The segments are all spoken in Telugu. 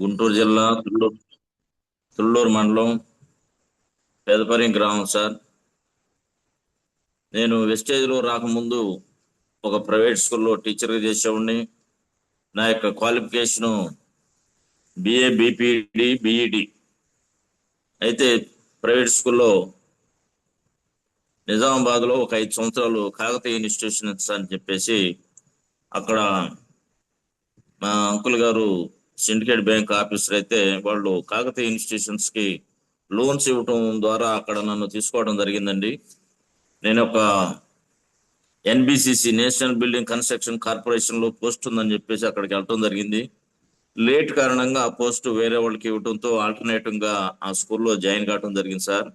గుంటూరు జిల్లా తుళ్ళూరు మండలం పెదపరి గ్రామం సార్. నేను వెస్టేజ్లో రాకముందు ఒక ప్రైవేట్ స్కూల్లో టీచర్గా చేసేవాడిని. నా యొక్క క్వాలిఫికేషను బిఏ బిపిడి బిఈడి. అయితే ప్రైవేట్ స్కూల్లో నిజామాబాద్లో ఒక 5 సంవత్సరాలు కాకతీయ ఇన్స్టిట్యూషన్స్ అని చెప్పేసి అక్కడ మా అంకుల్ గారు సిండికేట్ బ్యాంక్ ఆఫీసర్ అయితే వాళ్ళు కాకతీయ ఇన్స్టిట్యూషన్స్ కి లోన్స్ ఇవ్వటం ద్వారా అక్కడ నన్ను తీసుకోవడం జరిగిందండి. నేను ఒక NBCC national building construction corporation లో పోస్ట్ ఉందని చెప్పేసి అక్కడికి వెళ్ళటం జరిగింది. లేట్ కారణంగా ఆ పోస్ట్ వేరే వాళ్ళకి ఇవ్వడంతో ఆల్టర్నేటివ్ గా ఆ స్కూల్లో జాయిన్ కావడం జరిగింది సార్.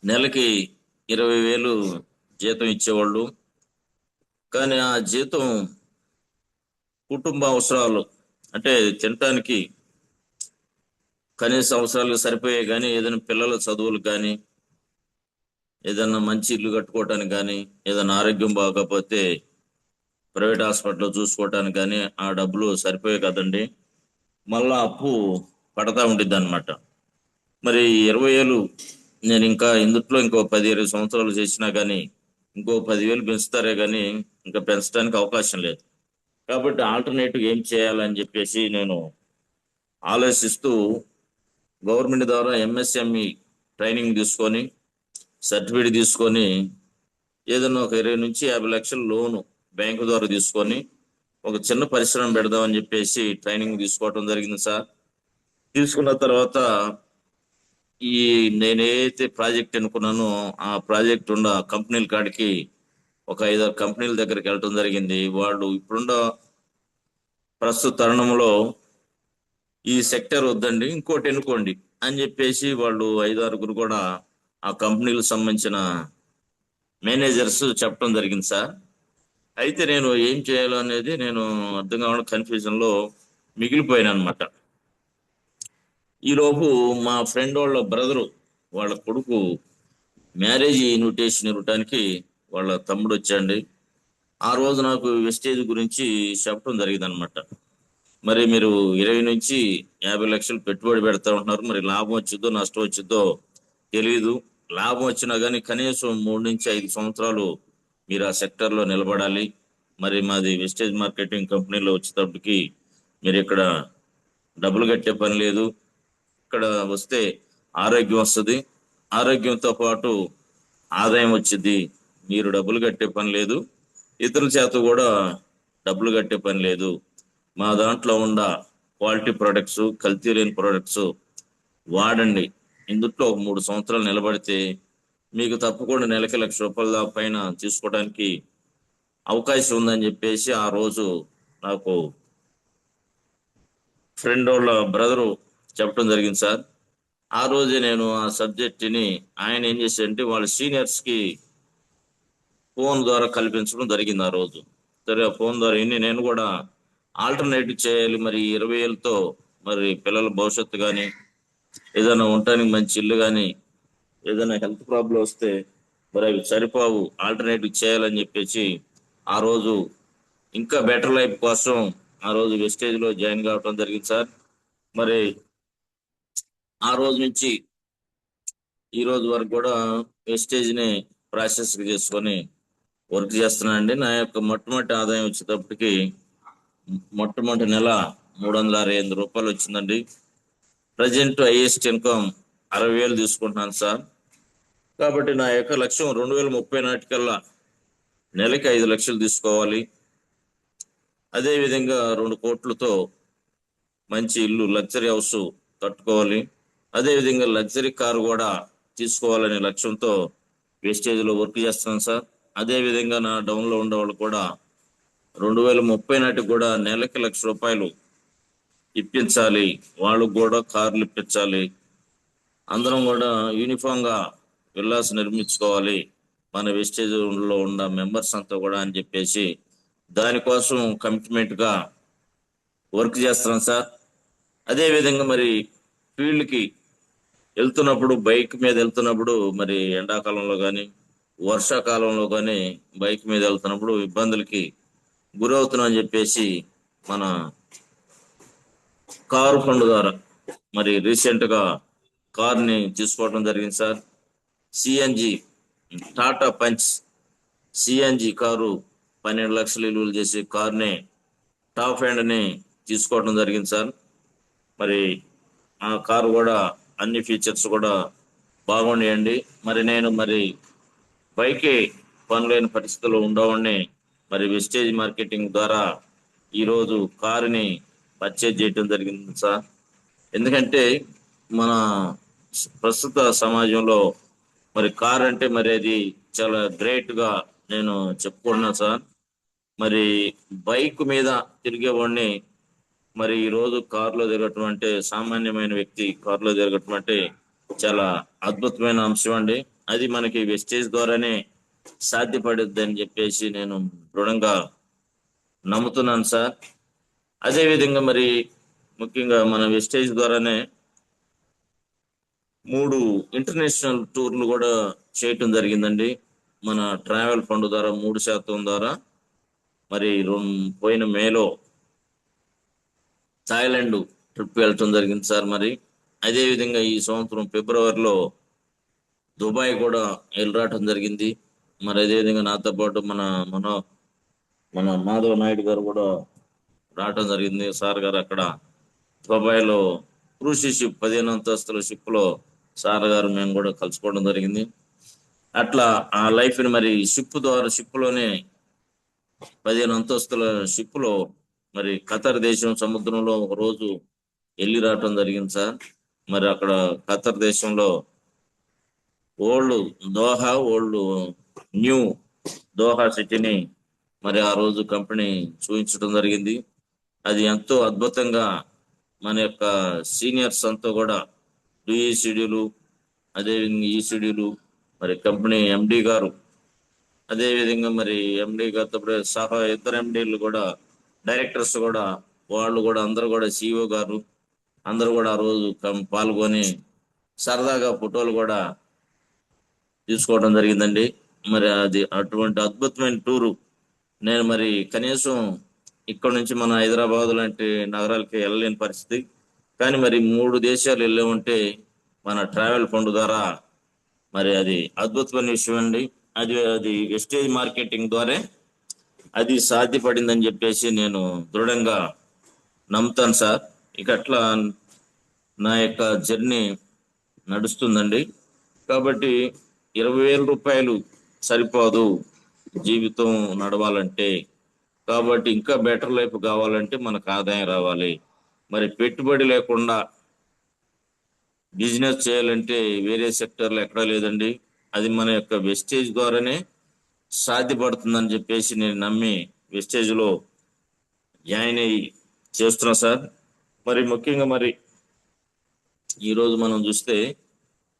నెలకి 20,000 జీతం ఇచ్చేవాళ్ళు. కానీ ఆ జీతం కుటుంబ అవసరాలు అంటే తినటానికి కనీస అవసరాలకు సరిపోయే కానీ ఏదైనా పిల్లల చదువులకు కానీ ఏదైనా మంచి ఇల్లు కట్టుకోవటానికి కానీ ఏదైనా ఆరోగ్యం బాగోకపోతే ప్రైవేట్ హాస్పిటల్లో చూసుకోవటానికి కానీ ఆ డబ్బులు సరిపోయే కదండి. మళ్ళా అప్పు పడతా ఉండిద్ది అనమాట. మరి 20,000 నేను ఇంకా ఇందుట్లో ఇంకో 10-20 సంవత్సరాలు చేసినా కానీ ఇంకో 10,000 పెంచుతారే కానీ ఇంకా పెంచడానికి అవకాశం లేదు. కాబట్టి ఆల్టర్నేటివ్ ఏం చేయాలని చెప్పేసి నేను ఆలోచిస్తూ గవర్నమెంట్ ద్వారా ఎంఎస్ఎంఈ ట్రైనింగ్ తీసుకొని సర్టిఫికేట్ తీసుకొని ఏదైనా ఒక 20 నుంచి 50 లక్షల లోను బ్యాంకు ద్వారా తీసుకొని ఒక చిన్న పరిశ్రమ పెడదామని చెప్పేసి ట్రైనింగ్ తీసుకోవటం జరిగింది సార్. తీసుకున్న తర్వాత ఈ నేను ఏదైతే ప్రాజెక్ట్ అనుకున్నానో ఆ ప్రాజెక్ట్ ఉన్న కంపెనీల కాడికి ఒక 5-6 కంపెనీల దగ్గరికి వెళ్ళటం జరిగింది. వాళ్ళు ఇప్పుడున్న ప్రస్తుత తరుణంలో ఈ సెక్టర్ వద్దండి ఇంకోటి ఎన్నుకోండి అని చెప్పేసి వాళ్ళు 5-6 కూడా ఆ కంపెనీలకు సంబంధించిన మేనేజర్స్ చెప్పడం జరిగింది సార్. అయితే నేను ఏం చేయాలో అనేది నేను అర్థం కావడం కన్ఫ్యూజన్ లో మిగిలిపోయాను అనమాట. ఈలోపు మా ఫ్రెండ్ వాళ్ళ బ్రదరు వాళ్ళ కొడుకు మ్యారేజ్ ఇన్విటేషన్ ఇవ్వడానికి వాళ్ళ తమ్ముడు వచ్చాండి. ఆ రోజు నాకు వెస్టేజ్ గురించి చెప్పడం జరిగింది అనమాట. మరి మీరు 20 నుంచి 50 లక్షలు పెట్టుబడి పెడతా ఉంటున్నారు, మరి లాభం వచ్చిద్దో నష్టం వచ్చిద్దో తెలియదు. లాభం వచ్చినా కానీ కనీసం 3 నుంచి 5 సంవత్సరాలు మీరు ఆ సెక్టర్ లో నిలబడాలి. మరి మాది వెస్టేజ్ మార్కెటింగ్ కంపెనీలో వచ్చేటప్పటికి మీరు ఇక్కడ డబ్బులు కట్టే పని లేదు. ఇక్కడ వస్తే ఆరోగ్యం వస్తుంది, ఆరోగ్యంతో పాటు ఆదాయం వచ్చింది. మీరు డబ్బులు కట్టే పని లేదు, ఇతరుల చేత కూడా డబ్బులు కట్టే పని లేదు. మా దాంట్లో ఉన్న క్వాలిటీ ప్రొడక్ట్స్ కల్తీ లేని ప్రొడక్ట్స్ వాడండి. ఇందుట్లో ఒక 3 సంవత్సరాలు నిలబడితే మీకు తప్పకుండా నెలకి ₹1,00,000 దాకా పైన తీసుకోవడానికి అవకాశం ఉందని చెప్పేసి ఆ రోజు నాకు ఫ్రెండ్ వాళ్ళ బ్రదరు చెప్పడం జరిగింది సార్. ఆ రోజే నేను ఆ సబ్జెక్ట్ ని ఆయన ఏం చేశారంటే వాళ్ళ సీనియర్స్ కి ఫోన్ ద్వారా కల్పించడం జరిగింది ఆ రోజు. సరే ఆ ఫోన్ ద్వారా ఇన్ని నేను కూడా ఆల్టర్నేటివ్ చేయాలి. మరి 20,000తో మరి పిల్లల భవిష్యత్తు కానీ ఏదైనా ఉండటానికి మంచి ఇల్లు కానీ ఏదైనా హెల్త్ ప్రాబ్లం వస్తే మరి అవి సరిపోవు, ఆల్టర్నేటివ్ చేయాలని చెప్పేసి ఆ రోజు ఇంకా బెటర్ లైఫ్ కోసం ఆ రోజు వెస్టేజ్ లో జాయిన్ కావడం జరిగింది సార్. మరి ఆ రోజు నుంచి ఈ రోజు వరకు కూడా వెస్టేజ్ ని ప్రాసెస్ చేసుకొని వర్క్ చేస్తున్నానండి. నా యొక్క మొట్టమొదటి ఆదాయం వచ్చేటప్పటికి మొట్టమొదటి నెల ₹368 వచ్చిందండి. ప్రజెంట్ హైయెస్ట్ ఇన్కమ్ 60,000 తీసుకుంటున్నాను సార్. కాబట్టి నా యొక్క లక్ష్యం 2030 నాటికల్లా నెలకి 5 లక్షలు తీసుకోవాలి. అదే విధంగా 2 కోట్లతో మంచి ఇల్లు లగ్జరీ హౌస్ కట్టుకోవాలి. అదే విధంగా లగ్జరీ కారు కూడా తీసుకోవాలనే లక్ష్యంతో వేస్టేజ్ లో వర్క్ చేస్తున్నాను సార్. అదే విధంగా నా డౌన్ లో ఉండే వాళ్ళు కూడా 2030 నాటికి కూడా నెలకి ₹1,00,000 ఇప్పించాలి. వాళ్ళు కూడా కార్లు ఇప్పించాలి. అందరం కూడా యూనిఫామ్ గా విల్లాస్ నిర్మించుకోవాలి మన వెస్టేజ్ లో ఉన్న మెంబర్స్ అంతా కూడా అని చెప్పేసి దానికోసం కమిట్మెంట్ గా వర్క్ చేస్తున్నాం సార్. అదే విధంగా మరి ఫీల్డ్ కి వెళ్తున్నప్పుడు బైక్ మీద వెళ్తున్నప్పుడు మరి ఎండాకాలంలో కానీ వర్షాకాలంలో కానీ బైక్ మీద వెళ్తున్నప్పుడు ఇబ్బందులకి గురవుతున్నాం అని చెప్పేసి మన కారు ఫండ్ ద్వారా మరి రీసెంట్ గా కార్ని తీసుకోవడం జరిగింది sir. CNG Tata punch CNG car 12 లక్షలు విలువలు చేసే కార్ని టాప్ హ్యాండ్ ని తీసుకోవడం జరిగింది సార్. మరి ఆ కారు కూడా అన్ని ఫీచర్స్ కూడా బాగున్నాయండి. మరి నేను బైకే పనిలేని పరిస్థితుల్లో ఉండవాడిని. మరి వెస్టేజ్ మార్కెటింగ్ ద్వారా ఈరోజు కారుని పర్చేజ్ చేయడం జరిగింది సార్. ఎందుకంటే మన ప్రస్తుత సమాజంలో మరి కార్ అంటే మరి అది చాలా గ్రేట్ గా నేను చెప్పుకుంటున్నాను సార్. మరి బైక్ మీద తిరిగేవాడిని మరి ఈ రోజు కారులో తిరగటం అంటే సామాన్యమైన వ్యక్తి కారులో తిరగటం అంటే చాలా అద్భుతమైన అంశం అండి. అది మనకి వెస్టేజ్ ద్వారానే సాధ్యపడుద్ది అని చెప్పేసి నేను దృఢంగా నమ్ముతున్నాను సార్. అదే విధంగా మరి ముఖ్యంగా మన వెస్టేజ్ ద్వారానే 3 ఇంటర్నేషనల్ టూర్లు కూడా చేయటం జరిగిందండి. మన ట్రావెల్ ఫండ్ ద్వారా 3% ద్వారా మరి పోయిన మేలో థాయిలాండ్ ట్రిప్ వెళ్ళటం జరిగింది సార్. మరి అదే విధంగా ఈ సంవత్సరం ఫిబ్రవరిలో దుబాయ్ కూడా వెళ్ళి రావటం జరిగింది. మరి అదే విధంగా నాతో పాటు మన మన మాధవ నాయుడు గారు కూడా రావటం జరిగింది. సార్ గారు అక్కడ దుబాయ్లో క్రూజ్ షిప్ 15 అంతస్తుల షిప్ లో సార్ గారు మేము కూడా కలుసుకోవడం జరిగింది. అట్లా ఆ లైఫ్ ని మరి షిప్ లోనే 15 అంతస్తుల షిప్ లో మరి ఖతర్ దేశం సముద్రంలో ఒక రోజు వెళ్ళి రావటం జరిగింది సార్. మరి అక్కడ ఖతర్ దేశంలో ఓల్డ్ న్యూ దోహా సిటీని మరి ఆ రోజు కంపెనీ చూపించడం జరిగింది. అది ఎంతో అద్భుతంగా మన యొక్క సీనియర్స్ అంతా కూడా డిఈ షెడ్యూలు అదే విధంగా ఈ షెడ్యూలు మరి కంపెనీ ఎండి గారు అదే విధంగా మరి ఎండి గారితో సహా ఇద్దరు ఎండీలు కూడా డైరెక్టర్స్ కూడా వాళ్ళు కూడా అందరూ కూడా సిఇఓ గారు అందరూ కూడా ఆ రోజు పాల్గొని సరదాగా ఫోటోలు కూడా తీసుకోవడం జరిగిందండి. మరి అది అటువంటి అద్భుతమైన టూరు నేను మరి కనీసం ఇక్కడ నుంచి మన హైదరాబాద్ లాంటి నగరాలకి వెళ్ళలేని పరిస్థితి. కానీ మరి 3 దేశాలు వెళ్ళే ఉంటే మన ట్రావెల్ ఫండ్ ద్వారా మరి అది అద్భుతమైన విషయం అండి. అది వెస్టేజ్ మార్కెటింగ్ ద్వారా అది సాధ్యపడిందని చెప్పేసి నేను దృఢంగా నమ్ముతాను సార్. ఇక అట్లా నా యొక్క జర్నీ నడుస్తుందండి. కాబట్టి 20,000 రూపాయలు సరిపోదు జీవితం నడవాలంటే. కాబట్టి ఇంకా బెటర్ లైఫ్ కావాలంటే మనకు ఆదాయం రావాలి. మరి పెట్టుబడి లేకుండా బిజినెస్ చేయాలంటే వేరే సెక్టర్లో ఎక్కడా లేదండి. అది మన యొక్క వెస్టేజ్ ద్వారానే సాధ్యపడుతుందని చెప్పేసి నేను నమ్మి వెస్టేజ్ లో జాయిన్ అయ్యి చేస్తున్నా సార్. మరి ముఖ్యంగా మరి ఈ రోజు మనం చూస్తే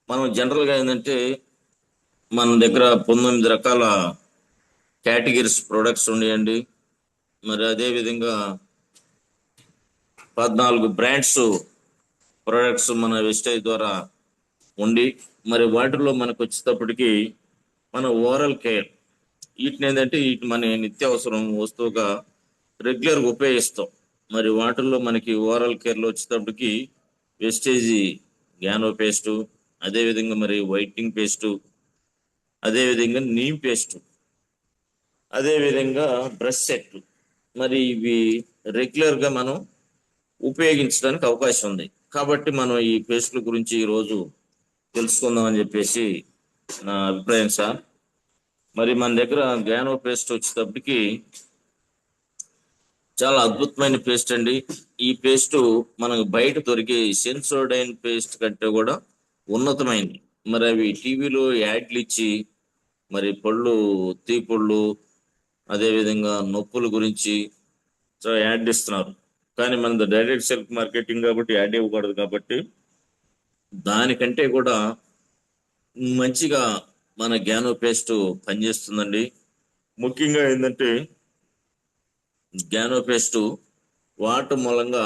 మనం జనరల్ గా ఏంటంటే మన దగ్గర 19 రకాల కేటగిరీస్ ప్రొడక్ట్స్ ఉన్నాయండి. మరి అదే విధంగా 14 బ్రాండ్స్ ప్రొడక్ట్స్ మన వెస్టేజ్ ద్వారా ఉండి మరి వాటిలో మనకు వచ్చేటప్పటికి మన ఓరల్ కేర్ వీటిని ఏంటంటే వీటి మన నిత్యావసరం వస్తువుగా రెగ్యులర్గా ఉపయోగిస్తాం. మరి వాటిల్లో మనకి ఓరల్ కేర్లో వచ్చేటప్పటికి వెస్టేజీ గ్యానో పేస్టు అదే విధంగా మరి వైట్నింగ్ పేస్టు అదే విధంగా నీమ్ పేస్టు అదే విధంగా బ్రష్ సెట్ మరి ఇవి రెగ్యులర్ గా మనం ఉపయోగించడానికి అవకాశం ఉంది. కాబట్టి మనం ఈ పేస్టుల గురించి ఈ రోజు తెలుసుకుందాం అని చెప్పేసి నా అభిప్రాయం సార్. మరి మన దగ్గర గ్యానో పేస్ట్ వచ్చేటప్పటికి చాలా అద్భుతమైన పేస్ట్ అండి. ఈ పేస్ట్ మనకు బయట దొరికే సెన్సోడైన్ పేస్ట్ కంటే కూడా ఉన్నతమైంది. మరి అవి టీవీలో యాడ్లు ఇచ్చి మరి తీపళ్ళు అదే విధంగా నొప్పుల గురించి యాడ్ ఇస్తున్నారు. కానీ మన డైరెక్ట్ సెల్ఫ్ మార్కెటింగ్ కాబట్టి యాడ్ ఇవ్వకూడదు. కాబట్టి దానికంటే కూడా మంచిగా మన గ్యానో పేస్ట్ పనిచేస్తుందండి. ముఖ్యంగా ఏంటంటే గ్యానో పేస్ట్ వాడటం మూలంగా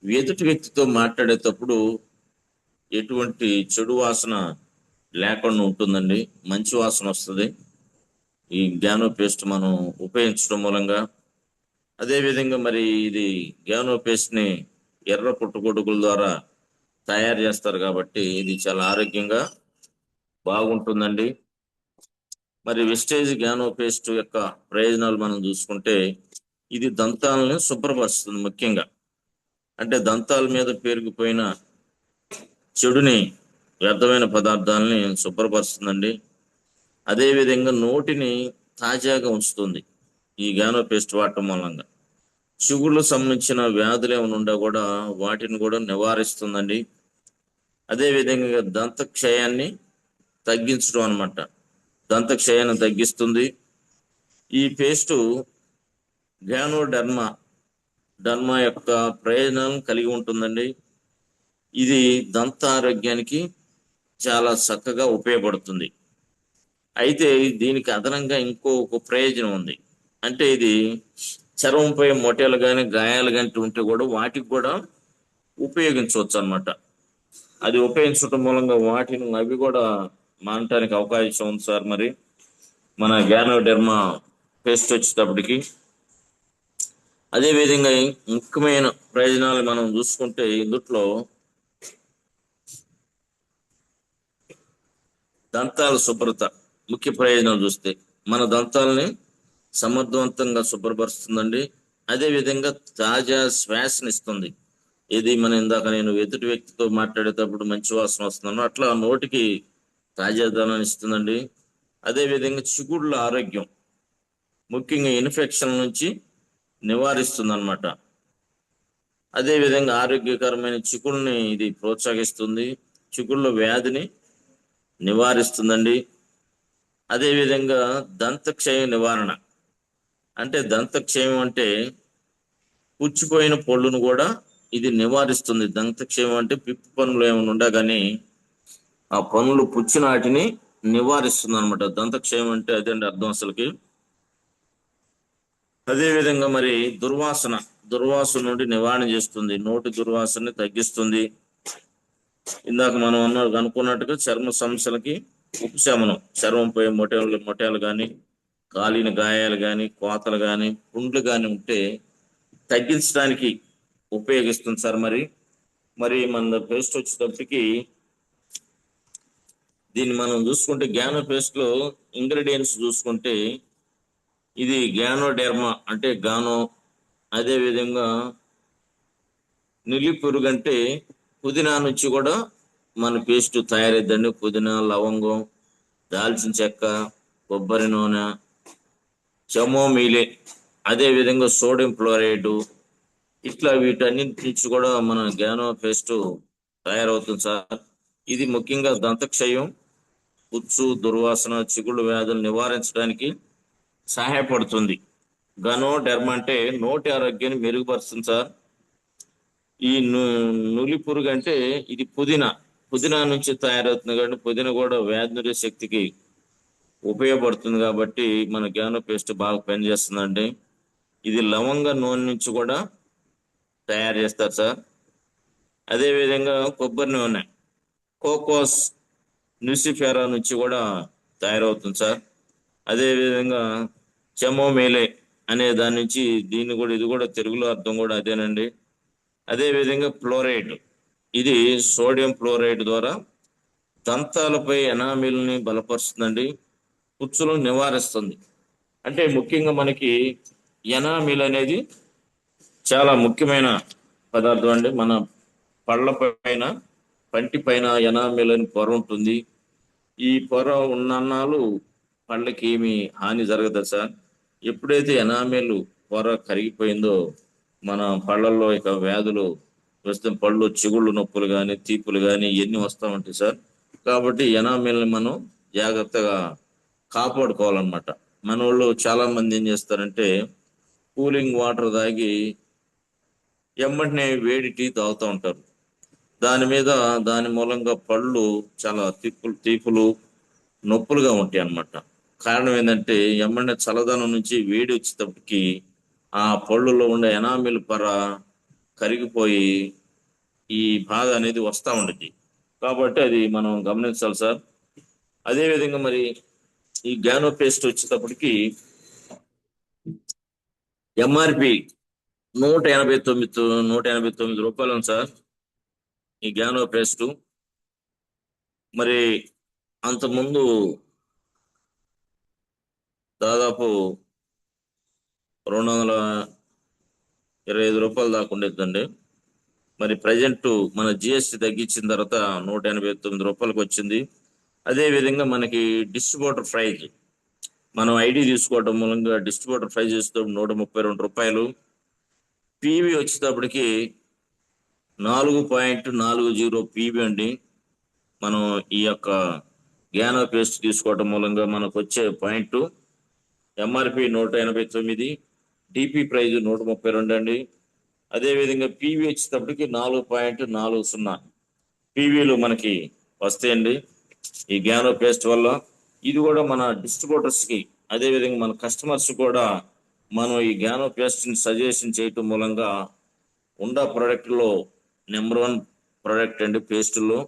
ఎదుటి వ్యక్తితో మాట్లాడేటప్పుడు ఎటువంటి చెడు వాసన లేకుండా ఉంటుందండి. మంచి వాసన వస్తుంది ఈ గ్యానో పేస్ట్ మనం ఉపయోగించడం మూలంగా. అదే విధంగా మరి ఇది గ్యానో పేస్ట్ ని ఎర్ర పుట్టుగొడుగుల ద్వారా తయారు చేస్తారు కాబట్టి ఇది చాలా ఆరోగ్యంగా బాగుంటుందండి. మరి విస్టేజ్ గ్యానో పేస్ట్ యొక్క ప్రయోజనాలు మనం చూసుకుంటే ఇది దంతాలను శుభ్రపరుస్తుంది ముఖ్యంగా. అంటే దంతాల మీద పేరుకుపోయిన చెడుని, వ్యర్థమైన పదార్థాలని శుభ్రపరుస్తుందండి. అదే విధంగా నోటిని తాజాగా ఉంచుతుంది ఈ గ్యానో పేస్ట్ వాడటం మూలంగా. చిగుళ్ళకు సంబంధించిన వ్యాధులు ఏమైనా ఉండా కూడా వాటిని కూడా నివారిస్తుందండి. అదే విధంగా దంతక్షయాన్ని తగ్గించడం అన్నమాట. దంతక్షయాన్ని తగ్గిస్తుంది. ఈ పేస్టు గ్యానోడర్మా యొక్క ప్రయోజనాలను కలిగి ఉంటుందండి. ఇది దంత ఆరోగ్యానికి చాలా చక్కగా ఉపయోగపడుతుంది. అయితే దీనికి అదనంగా ఇంకొక ప్రయోజనం ఉంది. అంటే ఇది చర్మంపై మొటిమలు కానీ గాయాలు కానీ ఉంటే కూడా వాటికి కూడా ఉపయోగించవచ్చు అన్నమాట. అది ఉపయోగించడం మూలంగా వాటిని అవి కూడా మానటానికి అవకాశం ఉంది సార్. మరి మన గ్యానోడెర్మా పేస్ట్ వచ్చేటప్పటికి అదే విధంగా ముఖ్యమైన ప్రయోజనాలు మనం చూసుకుంటే ఇందుట్లో దంతాల శుభ్రత ముఖ్య ప్రయోజనం చూస్తే మన దంతాలని సమర్థవంతంగా శుభ్రపరుస్తుందండి. అదే విధంగా తాజా శ్వాసనిస్తుంది. ఇది మన ఇందాక నేను ఎదుటి వ్యక్తితో మాట్లాడేటప్పుడు మంచి వాసన వస్తున్నాను అట్లా నోటికి తాజాదనాన్ని ఇస్తుందండి. అదే విధంగా చిగుళ్ళ ఆరోగ్యం, ముఖ్యంగా ఇన్ఫెక్షన్ నుంచి నివారిస్తుంది అన్నమాట. అదే విధంగా ఆరోగ్యకరమైన చిగుళ్ళని ఇది ప్రోత్సహిస్తుంది. చిగుళ్ళ వ్యాధిని నివారిస్తుందండి. అదే విధంగా దంతక్షయ నివారణ, అంటే దంతక్షయం అంటే పుచ్చిపోయిన పళ్ళును కూడా ఇది నివారిస్తుంది. దంతక్షయం అంటే పిప్పి పనులు ఏమైనా ఉండా కానీ ఆ పనులు పుచ్చిన వాటిని నివారిస్తుంది అనమాట. దంతక్షయం అంటే అదేంటి అర్థం అసలుకి. అదే విధంగా మరి దుర్వాసన నుండి నివారణ చేస్తుంది. నోటి దుర్వాసనని తగ్గిస్తుంది. ఇందాక మనం అనుకున్నట్టుగా చర్మ సమస్యలకి ఉపశమనం, చర్మంపై మొటిమలు కానీ కాలిన గాయాలు కానీ కోతలు కానీ పుండ్లు కానీ ఉంటే తగ్గించడానికి ఉపయోగిస్తుంది సార్. మరి మన పేస్ట్ వచ్చేటప్పటికి దీన్ని మనం చూసుకుంటే గ్యానో పేస్ట్ లో ఇంగ్రీడియంట్స్ చూసుకుంటే ఇది గ్యానోడెర్మా అంటే గానో, అదే విధంగా నులి పురుగు అంటే పుదీనా నుంచి కూడా మన పేస్ట్ తయారైద్దండి. పుదీనా, లవంగం, దాల్చిన చెక్క, కొబ్బరి నూనె, చమోమిలే, అదే విధంగా సోడియం క్లోరైడ్, ఇట్లా వీటన్నిటి నుంచి కూడా మన గ్యానో పేస్ట్ తయారవుతుంది సార్. ఇది ముఖ్యంగా దంతక్షయం, పుచ్చు, దుర్వాసన, చిగుళ్ళు వ్యాధులు నివారించడానికి సహాయపడుతుంది. గనోడెర్మా అంటే నోటి ఆరోగ్యాన్ని మెరుగుపరుస్తుంది సార్. ఈ నులి పురుగు అంటే ఇది పుదీనా నుంచి తయారవుతుంది కాబట్టి పుదీనా కూడా వ్యాధి నిరోధక శక్తికి ఉపయోగపడుతుంది కాబట్టి మన గ్యానో పేస్ట్ బాగా పనిచేస్తుందండి. ఇది లవంగ నూనె నుంచి కూడా తయారు చేస్తారు సార్. అదే విధంగా కొబ్బరి నూనె, కోకోస్ న్యూసిఫెరా నుంచి కూడా తయారవుతుంది సార్. అదే విధంగా చెమోమేలే అనే దాని నుంచి ఇది కూడా తెలుగులో అర్థం కూడా అదేనండి. అదే విధంగా ఫ్లోరైడ్, ఇది సోడియం ఫ్లోరైడ్ ద్వారా దంతాలపై ఎనామిల్ని బలపరుస్తుందండి, పుచ్చులను నివారిస్తుంది. అంటే ముఖ్యంగా మనకి ఎనామిల్ అనేది చాలా ముఖ్యమైన పదార్థం అండి. మన పళ్ళ పైన, పంటి పైన ఎనామిల్ అని పొర ఉంటుంది. ఈ పొర ఉన్నన్నాళ్ళు పళ్ళకి ఏమి హాని జరగదు సార్. ఎప్పుడైతే ఎనామిల్ పొర కరిగిపోయిందో మన పళ్ళల్లో ఇక వ్యాధులు వస్తే పళ్ళు చిగుళ్ళు నొప్పులు కానీ తీపులు కానీ ఇవన్నీ వస్తూ ఉంటాయి సార్. కాబట్టి ఎనామిల్ని మనం జాగ్రత్తగా కాపాడుకోవాలన్నమాట. మన వాళ్ళు చాలా మంది ఏం చేస్తారంటే కూలింగ్ వాటర్ తాగి ఎమ్మటినే వేడి టీ తాగుతూ ఉంటారు. దాని మూలంగా పళ్ళు చాలా తీపులు నొప్పులుగా ఉంటాయి అన్నమాట. కారణం ఏంటంటే ఎమ్మటినే చల్లదనం నుంచి వేడి వచ్చేటప్పటికి ఆ పళ్ళులో ఉండే ఎనామిల్ పొర కరిగిపోయి ఈ బాధ అనేది వస్తూ ఉంటుంది. కాబట్టి అది మనం గమనించాలి సార్. అదే విధంగా మరి ఈ గ్యానో పేస్ట్ వచ్చేటప్పటికి ఎంఆర్పి 189 రూపాయలు ఉంది సార్ ఈ గ్యానో పేస్ట్. మరి అంతకుముందు దాదాపు 225 రూపాయలు దాకా ఉండేదండి. మరి ప్రజెంట్ మన జిఎస్టి తగ్గించిన తర్వాత 189 రూపాయలకు వచ్చింది. అదే విధంగా మనకి డిస్ట్రిబ్యూటర్ ప్రైజ్ మనం ఐడి తీసుకోవడం మూలంగా డిస్ట్రిబ్యూటర్ ప్రైజ్ ఇస్తాం 132 రూపాయలు. పీవీ వచ్చేటప్పటికి 4.40 పీవీ అండి. మనం ఈ యొక్క గ్యానో పేస్ట్ తీసుకోవడం మూలంగా మనకు వచ్చే పాయింట్ ఎంఆర్పి 189, డిపి ప్రైజ్ 132 అండి. అదేవిధంగా పీవీ వచ్చేటప్పటికి 4.40 పీవీలు మనకి వస్తాయండి ఈ గ్యానో పేస్ట్ వల్ల. ఇది కూడా మన డిస్ట్రిబ్యూటర్స్ కి అదేవిధంగా మన కస్టమర్స్ కూడా మనం ఈ గ్యానో పేస్ట్ ని సజెషన్ చేయటం మూలంగా ఉండా ప్రోడక్ట్ లో నెంబర్ 1 ప్రోడక్ట్ అండి పేస్టుల్లో.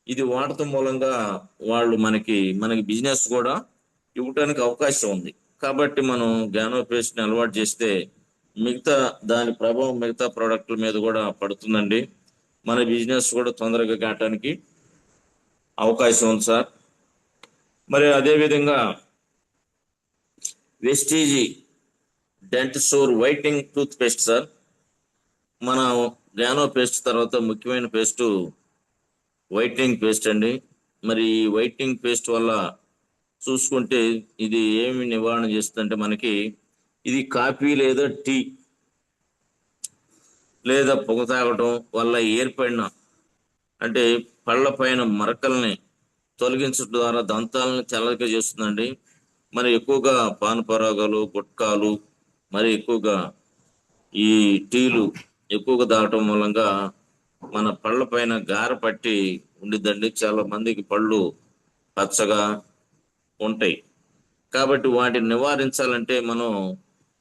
ఇది వాడటం మూలంగా వాళ్ళు మనకి బిజినెస్ కూడా ఇవ్వటానికి అవకాశం ఉంది. కాబట్టి మనం గ్యానో పేస్ట్ ని అలవాటు చేస్తే మిగతా దాని ప్రభావం మిగతా ప్రోడక్ట్ల మీద కూడా పడుతుందండి. మన బిజినెస్ కూడా తొందరగా కావటానికి అవకాశం ఉంది సార్. మరి అదే విధంగా Vestige Dentassure whitening toothpaste sir. మన గ్యానో పేస్ట్ తర్వాత ముఖ్యమైన పేస్ట్ వైట్నింగ్ పేస్ట్ అండి. మరి ఈ వైట్నింగ్ పేస్ట్ వల్ల చూసుకుంటే ఇది ఏమి నివారణ చేస్తుందంటే మనకి ఇది కాఫీ లేదా టీ లేదా పొగ తాగటం వల్ల ఏర్పడిన అంటే పళ్ళ పైన మరకల్ని తొలగించడం ద్వారా దంతాలను తెల్లగా చేస్తుందండి. మరి ఎక్కువగా పానపరాగాలు గుట్కాలు మరి ఎక్కువగా ఈ టీలు ఎక్కువగా తాగటం మూలంగా మన పళ్ళ పైన గార పట్టి ఉండిద్దండి. చాలా మందికి పళ్ళు పచ్చగా ఉంటాయి. కాబట్టి వాటిని నివారించాలంటే మనం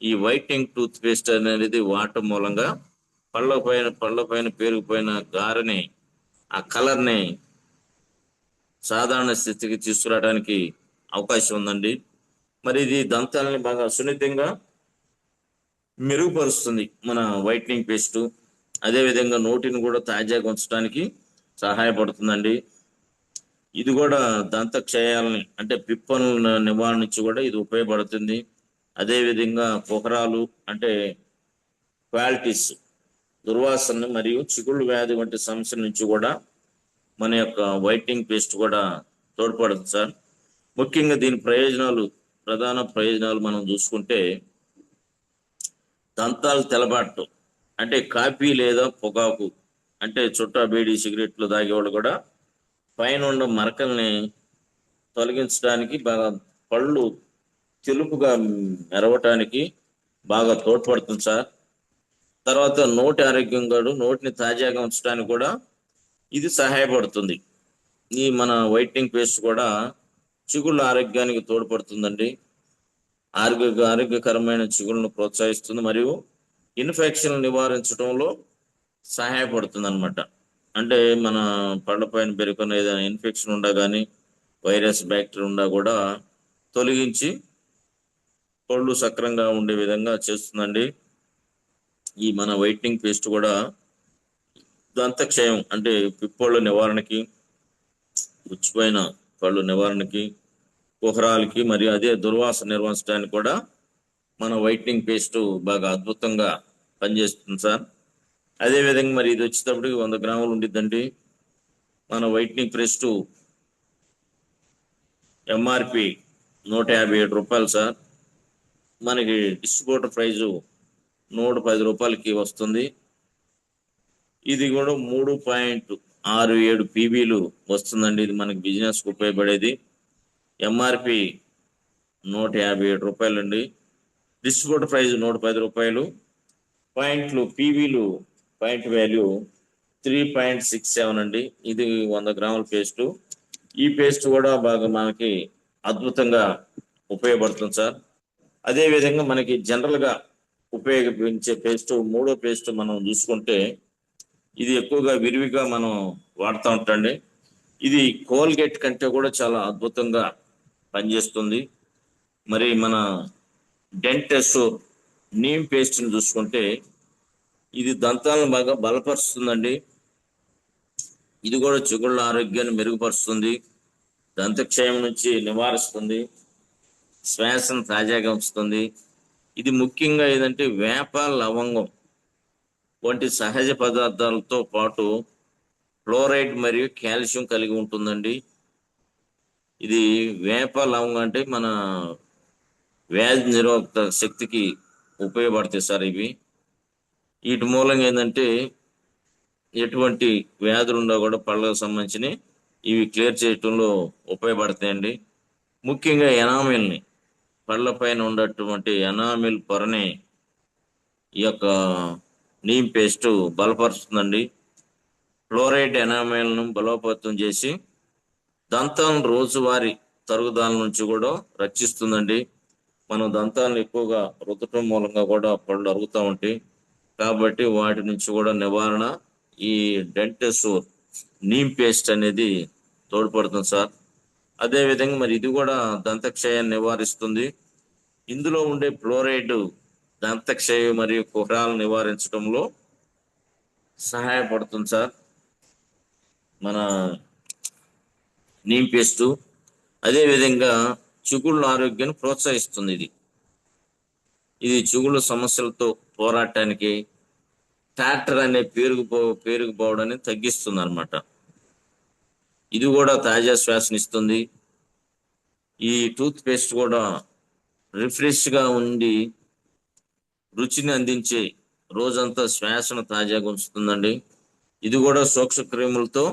ఈ వైట్నింగ్ టూత్ పేస్ట్ అనేది వాడటం మూలంగా పళ్ళ పైన పేరుకుపోయిన గారని ఆ కలర్ ని సాధారణ స్థితికి తీసుకురావడానికి అవకాశం ఉందండి. మరి ఇది దంతాలని బాగా సున్నితంగా మెరుగుపరుస్తుంది మన వైట్నింగ్ పేస్ట్. అదేవిధంగా నోటిని కూడా తాజాగా ఉంచడానికి సహాయపడుతుందండి. ఇది కూడా దంత క్షయాలని అంటే పిప్పను నివారించి కూడా ఇది ఉపయోగపడుతుంది. అదేవిధంగా కుహరాలు అంటే క్వాలిటీస్ దుర్వాసన మరియు చిగుళ్ళు వ్యాధి వంటి సమస్యల నుంచి కూడా మన యొక్క వైట్నింగ్ పేస్ట్ కూడా తోడ్పడుతుంది సార్. ముఖ్యంగా దీని ప్రధాన ప్రయోజనాలు మనం చూసుకుంటే దంతాలు తెల్లబాటు అంటే కాఫీ లేదా పొగాకు అంటే చుట్టా బీడీ సిగరెట్లు తాగేవాళ్ళు కూడా పైన ఉన్న మరకల్ని తొలగించడానికి బాగా పళ్ళు తెలుపుగా మెరవటానికి బాగా తోడ్పడుతుంది సార్. తర్వాత నోటి ఆరోగ్యం కూడా నోటిని తాజాగా ఉంచడానికి కూడా ఇది సహాయపడుతుంది. ఈ మన వైట్నింగ్ పేస్ట్ కూడా చిగుళ్ళ ఆరోగ్యానికి తోడ్పడుతుందండి. ఆరోగ్యకరమైన చిగుళ్ళను ప్రోత్సహిస్తుంది మరియు ఇన్ఫెక్షన్ నివారించడంలో సహాయపడుతుంది అనమాట. అంటే మన పళ్ళ పైన పెరుగుతున్న ఏదైనా ఇన్ఫెక్షన్ ఉండా కానీ వైరస్ బ్యాక్టీరియా ఉండా కూడా తొలగించి పళ్ళు సక్రంగా ఉండే విధంగా చేస్తుందండి. ఈ మన వైట్నింగ్ పేస్ట్ కూడా దంతక్షయం అంటే పిప్పళ్ళ నివారణకి పుచ్చిపోయిన పళ్ళు నివారణకి కుహరాలకి మరియు అదే దుర్వాసన నిర్వహించడానికి కూడా మన వైట్నింగ్ పేస్ట్ బాగా అద్భుతంగా పనిచేస్తుంది సార్. అదేవిధంగా మరి ఇది వచ్చేటప్పటికి 100 గ్రాములు ఉండిద్దండి. మన వైట్నింగ్ పేస్ట్ ఎంఆర్పి 157 రూపాయలు సార్. మనకి డిస్ట్రిబ్యూటర్ ప్రైజు 110 రూపాయలకి వస్తుంది. ఇది కూడా 3.67 పీబీలు వస్తుందండి. ఇది మనకి బిజినెస్ కు ఉపయోగపడేది. ఎంఆర్పి 157 రూపాయలు అండి. డిస్ట్రిబ్యూటర్ ప్రైజ్ 110 రూపాయలు. పాయింట్లు పీవీలు పాయింట్ వాల్యూ 3.67 అండి. ఇది 100 గ్రాముల పేస్ట్. ఈ పేస్ట్ కూడా బాగా మనకి అద్భుతంగా ఉపయోగపడుతుంది సార్. అదే విధంగా మనకి జనరల్ గా ఉపయోగించే పేస్ట్ మూడో పేస్ట్ మనం చూసుకుంటే ఇది ఎక్కువగా విరివిగా మనం వాడుతూ ఉంటాండి. ఇది కోల్గేట్ కంటే కూడా చాలా అద్భుతంగా పనిచేస్తుంది. మరి మన డెంటెస్ నీమ్ పేస్ట్ని చూసుకుంటే ఇది దంతాలను బాగా బలపరుస్తుందండి. ఇది కూడా చిగుళ్ళ ఆరోగ్యాన్ని మెరుగుపరుస్తుంది, దంతక్షయం నుంచి నివారిస్తుంది, శ్వాసను తాజాగా ఉంచుతుంది. ఇది ముఖ్యంగా ఏదంటే వేప, లవంగం వంటి సహజ పదార్థాలతో పాటు ఫ్లోరైడ్ మరియు కాల్షియం కలిగి ఉంటుందండి. ఇది వేప లవంగం అంటే మన వ్యాధి నిరోధక శక్తికి ఉపయోగపడతాయి సార్ ఇవి. వీటి మూలంగా ఏంటంటే ఎటువంటి వ్యాధులు ఉన్నా కూడా పళ్ళకు సంబంధించి ఇవి క్లియర్ చేయటంలో ఉపయోగపడతాయండి. ముఖ్యంగా ఎనామిల్ని, పళ్ళ పైన ఉన్నటువంటి ఎనామిల్ పొరని ఈ యొక్క నీమ్ పేస్ట్ బలపరుస్తుందండి. ఫ్లోరైడ్ ఎనామిల్ను బలోపేతం చేసి దంతాలను రోజువారీ తరుగుదల నుంచి కూడా రక్షిస్తుందండి. మనం దంతాలను ఎక్కువగా రుద్దటం మూలంగా కూడా పళ్ళు అరుగుతూ ఉంటాయి. కాబట్టి వాటి నుంచి కూడా నివారణ ఈ డెంటసూర్ నీమ్ పేస్ట్ అనేది తోడ్పడుతుంది సార్. అదే విధంగా మరి ఇది కూడా దంతక్షయాన్ని నివారిస్తుంది. ఇందులో ఉండే ఫ్లోరైడ్ దంతక్షయం మరియు కుహరాలను నివారించడంలో సహాయపడుతుంది సార్ మన నీమ్ పేస్ట్. అదే విధంగా చిగుళ్ళ ఆరోగ్యాన్ని ప్రోత్సహిస్తుంది. ఇది చిగుళ్ళ సమస్యలతో పోరాటానికి, టాటర్ అనే పేరుకుపోవడాన్ని తగ్గిస్తుంది అనమాట. ఇది కూడా తాజా శ్వాసనిస్తుంది. ఈ టూత్ పేస్ట్ కూడా రిఫ్రెష్ గా ఉండి రుచిని అందించే, రోజంతా శ్వాసను తాజాగా ఉంచుతుందండి. ఇది కూడా సూక్ష్మ క్రిములతో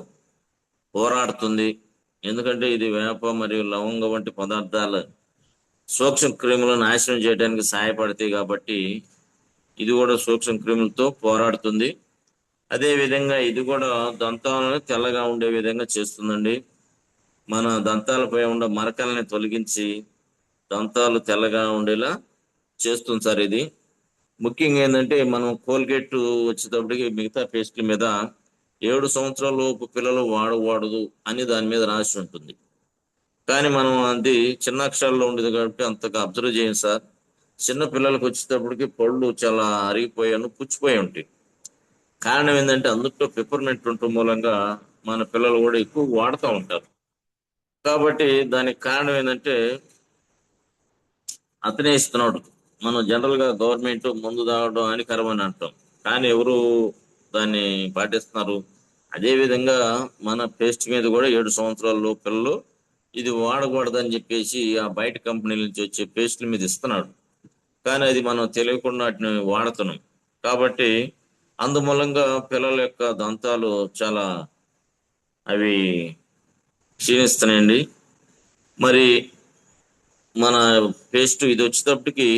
పోరాడుతుంది. ఎందుకంటే ఇది వేప మరియు లవంగ వంటి పదార్థాలు సూక్ష్మ క్రిములను నాశనం చేయడానికి సహాయపడతాయి కాబట్టి ఇది కూడా సూక్ష్మ క్రిములతో పోరాడుతుంది. అదే విధంగా ఇది కూడా దంతాలను తెల్లగా ఉండే విధంగా చేస్తుందండి. మన దంతాలపై ఉండే మరకల్ని తొలగించి దంతాలు తెల్లగా ఉండేలా చేస్తుంది సార్ ఇది. ముఖ్యంగా ఏంటంటే మనం కోల్గేట్ వచ్చేటప్పటికి మిగతా పేస్ట్ల మీద 7 సంవత్సరాల లోపు పిల్లలు వాడకూడదు అని దాని మీద రాసి ఉంటుంది. కానీ మనం అది చిన్న అక్షరాల్లో ఉండేది కాబట్టి అంతగా అబ్జర్వ్ చేయం సార్. చిన్న పిల్లలకు వచ్చేటప్పటికి పళ్ళు చాలా అరిగిపోయాను, పుచ్చిపోయి ఉంటాయి. కారణం ఏంటంటే అందులో పెప్పర్మెంట్ ఉండటం మూలంగా మన పిల్లలు కూడా ఎక్కువ వాడుతూ ఉంటారు. కాబట్టి దానికి కారణం ఏంటంటే అతనే ఇస్తున్నాడు. మనం జనరల్ గా గవర్నమెంట్ ముందు తాగడం హానికరం అని అంటాం, కానీ ఎవరు దాన్ని పాటిస్తున్నారు? అదే విధంగా మన పేస్ట్ మీద కూడా 7 సంవత్సరాల పిల్లలు ఇది వాడకూడదని చెప్పేసి ఆ బయట కంపెనీల నుంచి వచ్చే పేస్ట్ల మీద ఇస్తున్నాడు. కానీ అది మనం తెలియకుండా వాటిని వాడుతున్నాం. కాబట్టి అందుమూలంగా పిల్లల యొక్క దంతాలు చాలా అవి క్షీణిస్తున్నాయండి. మరి మన పేస్ట్ ఇది వచ్చేటప్పటికి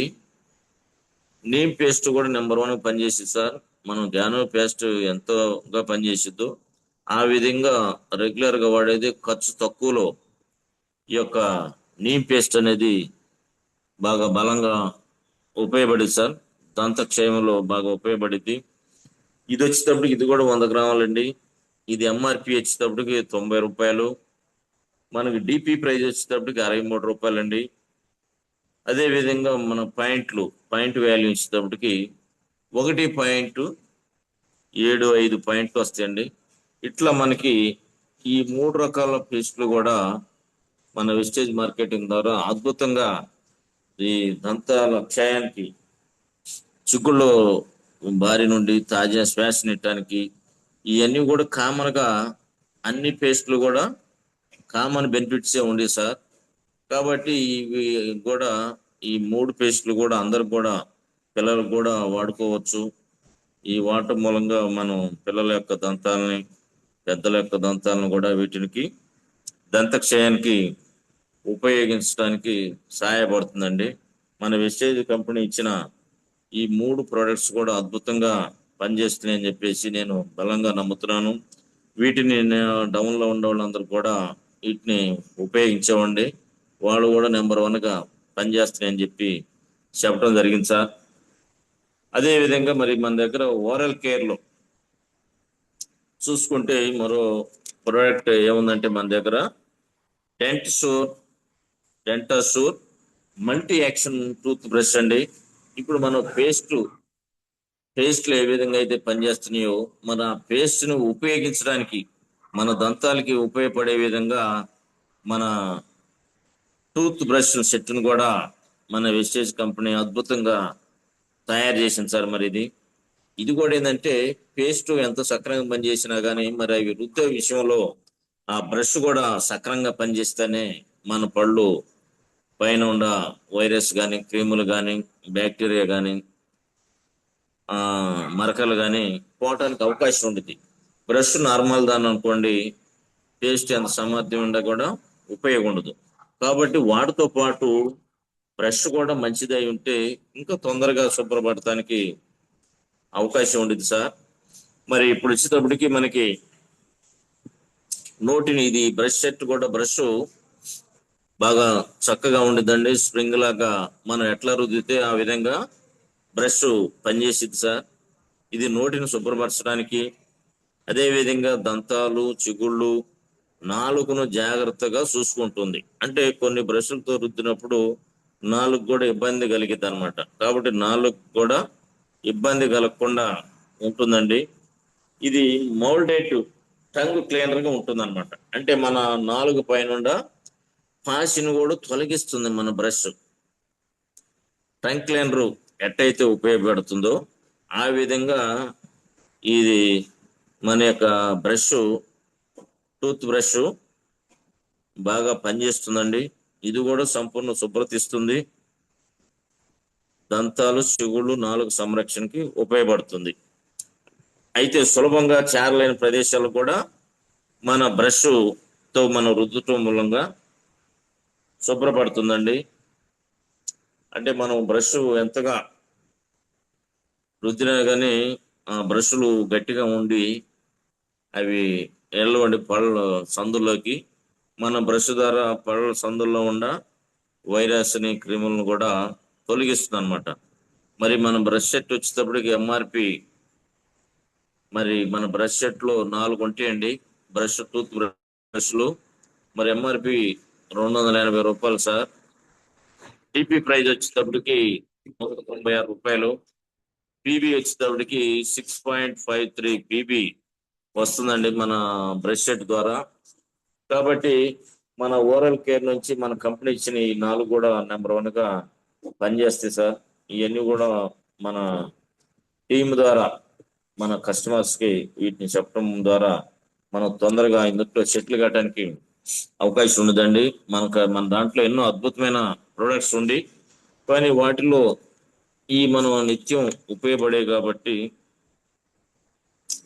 నీమ్ పేస్ట్ కూడా నెంబర్ 1 పనిచేసింది సార్. మనం గ్యానో పేస్ట్ ఎంతోగా పనిచేసిద్దో ఆ విధంగా రెగ్యులర్ గా వాడేది ఖర్చు తక్కువలో ఈ యొక్క నీమ్ పేస్ట్ అనేది బాగా బలంగా ఉపయోగపడింది సార్. దంతక్షయంలో బాగా ఉపయోగపడింది. ఇది వచ్చేటప్పటికి ఇది కూడా 100 గ్రాములండి. ఇది ఎంఆర్పి వచ్చేటప్పటికి 90 రూపాయలు. మనకి డిపి ప్రైస్ వచ్చేటప్పటికి 63 రూపాయలండి. అదే విధంగా మన పాయింట్ వాల్యూ వచ్చేటప్పటికి 1.75 పాయింట్లు వస్తాయండి. ఇట్లా మనకి ఈ 3 రకాల పేస్ట్లు కూడా మన వెస్టేజ్ మార్కెటింగ్ ద్వారా అద్భుతంగా ఈ దంతాల క్షయానికి, చిగుళ్ళు బారి నుండి తాజా శ్వాస నెట్టడానికి ఇవన్నీ కూడా కామన్ గా అన్ని పేస్ట్లు కూడా కామన్ బెనిఫిట్సే ఉంది సార్. కాబట్టి ఇవి కూడా ఈ 3 పేస్ట్లు కూడా అందరు కూడా పిల్లలు కూడా వాడుకోవచ్చు. ఈ వాడటం మూలంగా మనం పిల్లల యొక్క దంతాలని, పెద్దల యొక్క దంతాలను కూడా వీటికి దంతక్షయానికి ఉపయోగించడానికి సహాయపడుతుందండి. మన వెస్టేజ్ కంపెనీ ఇచ్చిన ఈ 3 ప్రోడక్ట్స్ కూడా అద్భుతంగా పనిచేస్తున్నాయని చెప్పేసి నేను బలంగా నమ్ముతున్నాను. వీటిని డౌన్లో ఉండే వాళ్ళందరూ కూడా వీటిని ఉపయోగించేవండి. వాళ్ళు కూడా నెంబర్ 1గా పనిచేస్తున్నాయని చెప్పి చెప్పడం జరిగింది సార్. అదే విధంగా మరి మన దగ్గర ఓరల్ కేర్ లో చూసుకుంటే మరో ప్రోడక్ట్ ఏముందంటే మన దగ్గర డెంటసూర్ మల్టీ యాక్షన్ టూత్ బ్రష్ అండి. ఇప్పుడు మనం పేస్ట్లు ఏ విధంగా అయితే పనిచేస్తున్నాయో మన పేస్ట్ ను ఉపయోగించడానికి మన దంతాలకి ఉపయోగపడే విధంగా మన టూత్ బ్రష్ సెట్ ను కూడా మన వెస్టేజ్ కంపెనీ అద్భుతంగా తయారు చేసింది సార్. మరి ఇది కూడా ఏంటంటే పేస్ట్ ఎంత సక్రమంగా పనిచేసినా కానీ మరి అవి రుద్దే విషయంలో ఆ బ్రష్ కూడా సక్రమంగా పనిచేస్తేనే మన పళ్ళు పైన ఉన్న వైరస్ కానీ క్రిములు కానీ బ్యాక్టీరియా కానీ ఆ మరకలు కానీ పోవటానికి అవకాశం ఉంటుంది. బ్రష్ నార్మల్ దాని అనుకోండి, పేస్ట్ ఎంత సామర్థ్యం ఉండా కూడా ఉపయోగం ఉండదు. కాబట్టి వాటితో పాటు బ్రష్ కూడా మంచిది అయి ఉంటే ఇంకా తొందరగా శుభ్రపడటానికి అవకాశం ఉండేది సార్. మరి ఇప్పుడు వచ్చేటప్పటికి మనకి నోటిని ఇది బ్రష్ సెట్ కూడా బ్రష్ బాగా చక్కగా ఉండిద్దండి. స్ప్రింగ్ లాగా మనం ఎట్లా రుద్దితే ఆ విధంగా బ్రష్ పనిచేసిద్ది సార్. ఇది నోటిని శుభ్రపరచడానికి, అదే విధంగా దంతాలు చిగుళ్ళు నాలుకను జాగ్రత్తగా చూసుకుంటుంది. అంటే కొన్ని బ్రష్లతో రుద్దినప్పుడు నాలుగు కూడా ఇబ్బంది కలిగిద్ది అనమాట. కాబట్టి నాలుగు కూడా ఇబ్బంది కలగకుండా ఉంటుందండి. ఇది మౌల్డేట్ టంగ్ క్లీనర్ గా ఉంటుంది అనమాట. అంటే మన నాలుగు పైన పాసిని కూడా తొలగిస్తుంది మన బ్రష్. టంగ్ క్లీనర్ ఎట్టయితే ఉపయోగపడుతుందో ఆ విధంగా ఇది మన యొక్క బ్రష్, టూత్ బ్రష్ బాగా పనిచేస్తుందండి. ఇది కూడా సంపూర్ణ శుభ్రత ఇస్తుంది. దంతాలు చిగుళ్ళు నాలుగు సంరక్షణకి ఉపయోగపడుతుంది. అయితే సులభంగా చేరలేని ప్రదేశాలు కూడా మన బ్రష్ తో మనం రుద్దటం మూలంగా శుభ్రపడుతుందండి. అంటే మనం బ్రష్ ఎంతగా రుద్దినా కానీ ఆ బ్రష్లు గట్టిగా ఉండి అవి ఎల్లవండి పళ్ళ సందుల్లోకి. మన బ్రష్ ద్వారా పళ్ళ సందుల్లో ఉన్న వైరస్ ని క్రిములను కూడా తొలగిస్తుంది అనమాట. మరి మన బ్రష్ సెట్ వచ్చేటప్పటికి ఎంఆర్పి, మరి మన బ్రష్ సెట్ లో 4 ఉంటాయండి టూత్ బ్రష్లు. మరి ఎంఆర్పి రూ. 280 సార్. టీపీ ప్రైజ్ వచ్చేటప్పటికి రూ. 196. పీబీ వచ్చేటప్పటికి 6.53 పీబీ వస్తుందండి మన బ్రష్ సెట్ ద్వారా. కాబట్టి మన ఓరల్ కేర్ నుంచి మన కంపెనీ ఇచ్చిన ఈ 4 కూడా నెంబర్ 1 గా పనిచేస్తాయి సార్. ఇవన్నీ కూడా మన టీమ్ ద్వారా మన కస్టమర్స్ కి వీటిని చెప్పడం ద్వారా మనం తొందరగా ఇందులో సెటిల్ కావడానికి అవకాశం ఉండదండి. మన దాంట్లో ఎన్నో అద్భుతమైన ప్రొడక్ట్స్ ఉండి కానీ వాటిలో ఈ మనం నిత్యం ఉపయోగపడే కాబట్టి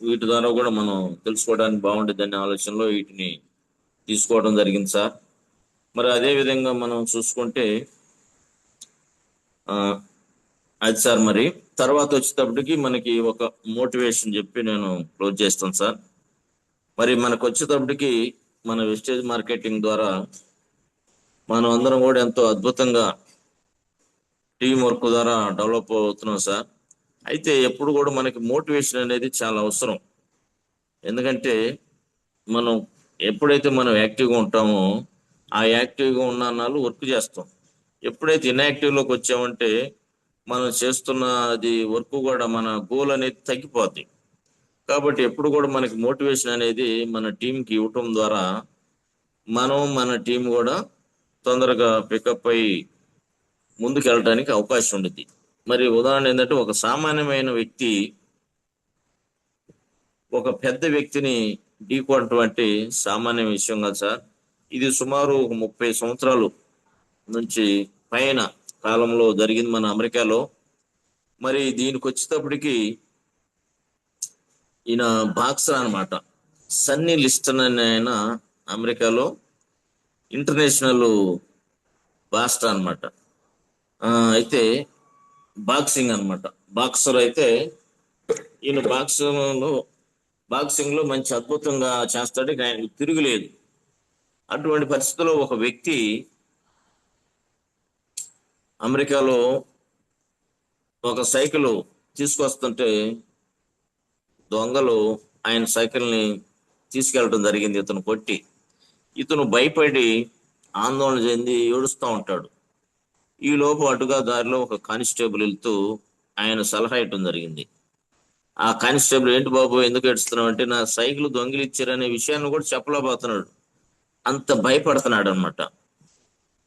వీటి ద్వారా కూడా మనం తెలుసుకోవడానికి బాగుంటుంది అనే ఆలోచనలో వీటిని తీసుకోవడం జరిగింది సార్. మరి అదే విధంగా మనం చూసుకుంటే ఆ అది సార్. మరి తర్వాత వచ్చేటప్పటికి మనకి ఒక మోటివేషన్ చెప్పి నేను క్లోజ్ చేస్తాను సార్. మరి మనకు వచ్చేటప్పటికి మన వెస్టేజ్ మార్కెటింగ్ ద్వారా మనం అందరం కూడా ఎంతో అద్భుతంగా టీం వర్క్ ద్వారా డెవలప్ అవుతున్నాం సార్. అయితే ఎప్పుడు కూడా మనకి మోటివేషన్ అనేది చాలా అవసరం. ఎందుకంటే మనం ఎప్పుడైతే మనం యాక్టివ్గా ఉంటామో ఆ యాక్టివ్గా ఉన్న నాళ్ళు వర్క్ చేస్తాం. ఎప్పుడైతే ఇన్యాక్టివ్లోకి వచ్చామంటే మనం చేస్తున్న అది వర్క్ కూడా మన గోల్ అనేది తగ్గిపోద్ది. కాబట్టి ఎప్పుడు కూడా మనకి మోటివేషన్ అనేది మన టీంకి ఇవ్వటం ద్వారా మన టీం కూడా తొందరగా పికప్ అయ్యి ముందుకు వెళ్ళడానికి అవకాశం ఉంటుంది. మరి ఉదాహరణ ఏంటంటే ఒక సామాన్యమైన వ్యక్తి ఒక పెద్ద వ్యక్తిని ఢీకొనటం అంటే సామాన్య విషయం కాదు సార్. ఇది సుమారు 30 సంవత్సరాలు నుంచి పైన కాలంలో జరిగింది మన అమెరికాలో. మరి దీనికి వచ్చేటప్పటికి ఈయన బాక్సర్ అన్నమాట. సన్నీ లిస్టన్ అనే ఆయన అమెరికాలో ఇంటర్నేషనల్ బాస్టర్ అన్నమాట. అయితే బాక్సింగ్ అన్నమాట. బాక్సర్ అయితే ఈయన బాక్సింగ్ లో మంచి అద్భుతంగా చేస్తాడు. ఇక ఆయనకు తిరుగులేదు. అటువంటి పరిస్థితుల్లో ఒక వ్యక్తి అమెరికాలో ఒక సైకిల్ తీసుకొస్తుంటే దొంగలు ఆయన సైకిల్ ని తీసుకెళ్ళటం జరిగింది. ఇతను కొట్టి, ఇతను భయపడి ఆందోళన చెంది ఏడుస్తూ ఉంటాడు. ఈ లోపు అటుగా దారిలో ఒక కానిస్టేబుల్ వెళ్తూ ఆయన సలహా ఇవ్వటం జరిగింది. ఆ కానిస్టేబుల్, ఏంటి బాబు ఎందుకు ఏడుస్తున్నావు అంటే, నా సైకిల్ దొంగిలిచ్చారనే విషయాన్ని కూడా చెప్పలేకపోతున్నాడు. అంత భయపడుతున్నాడు అనమాట.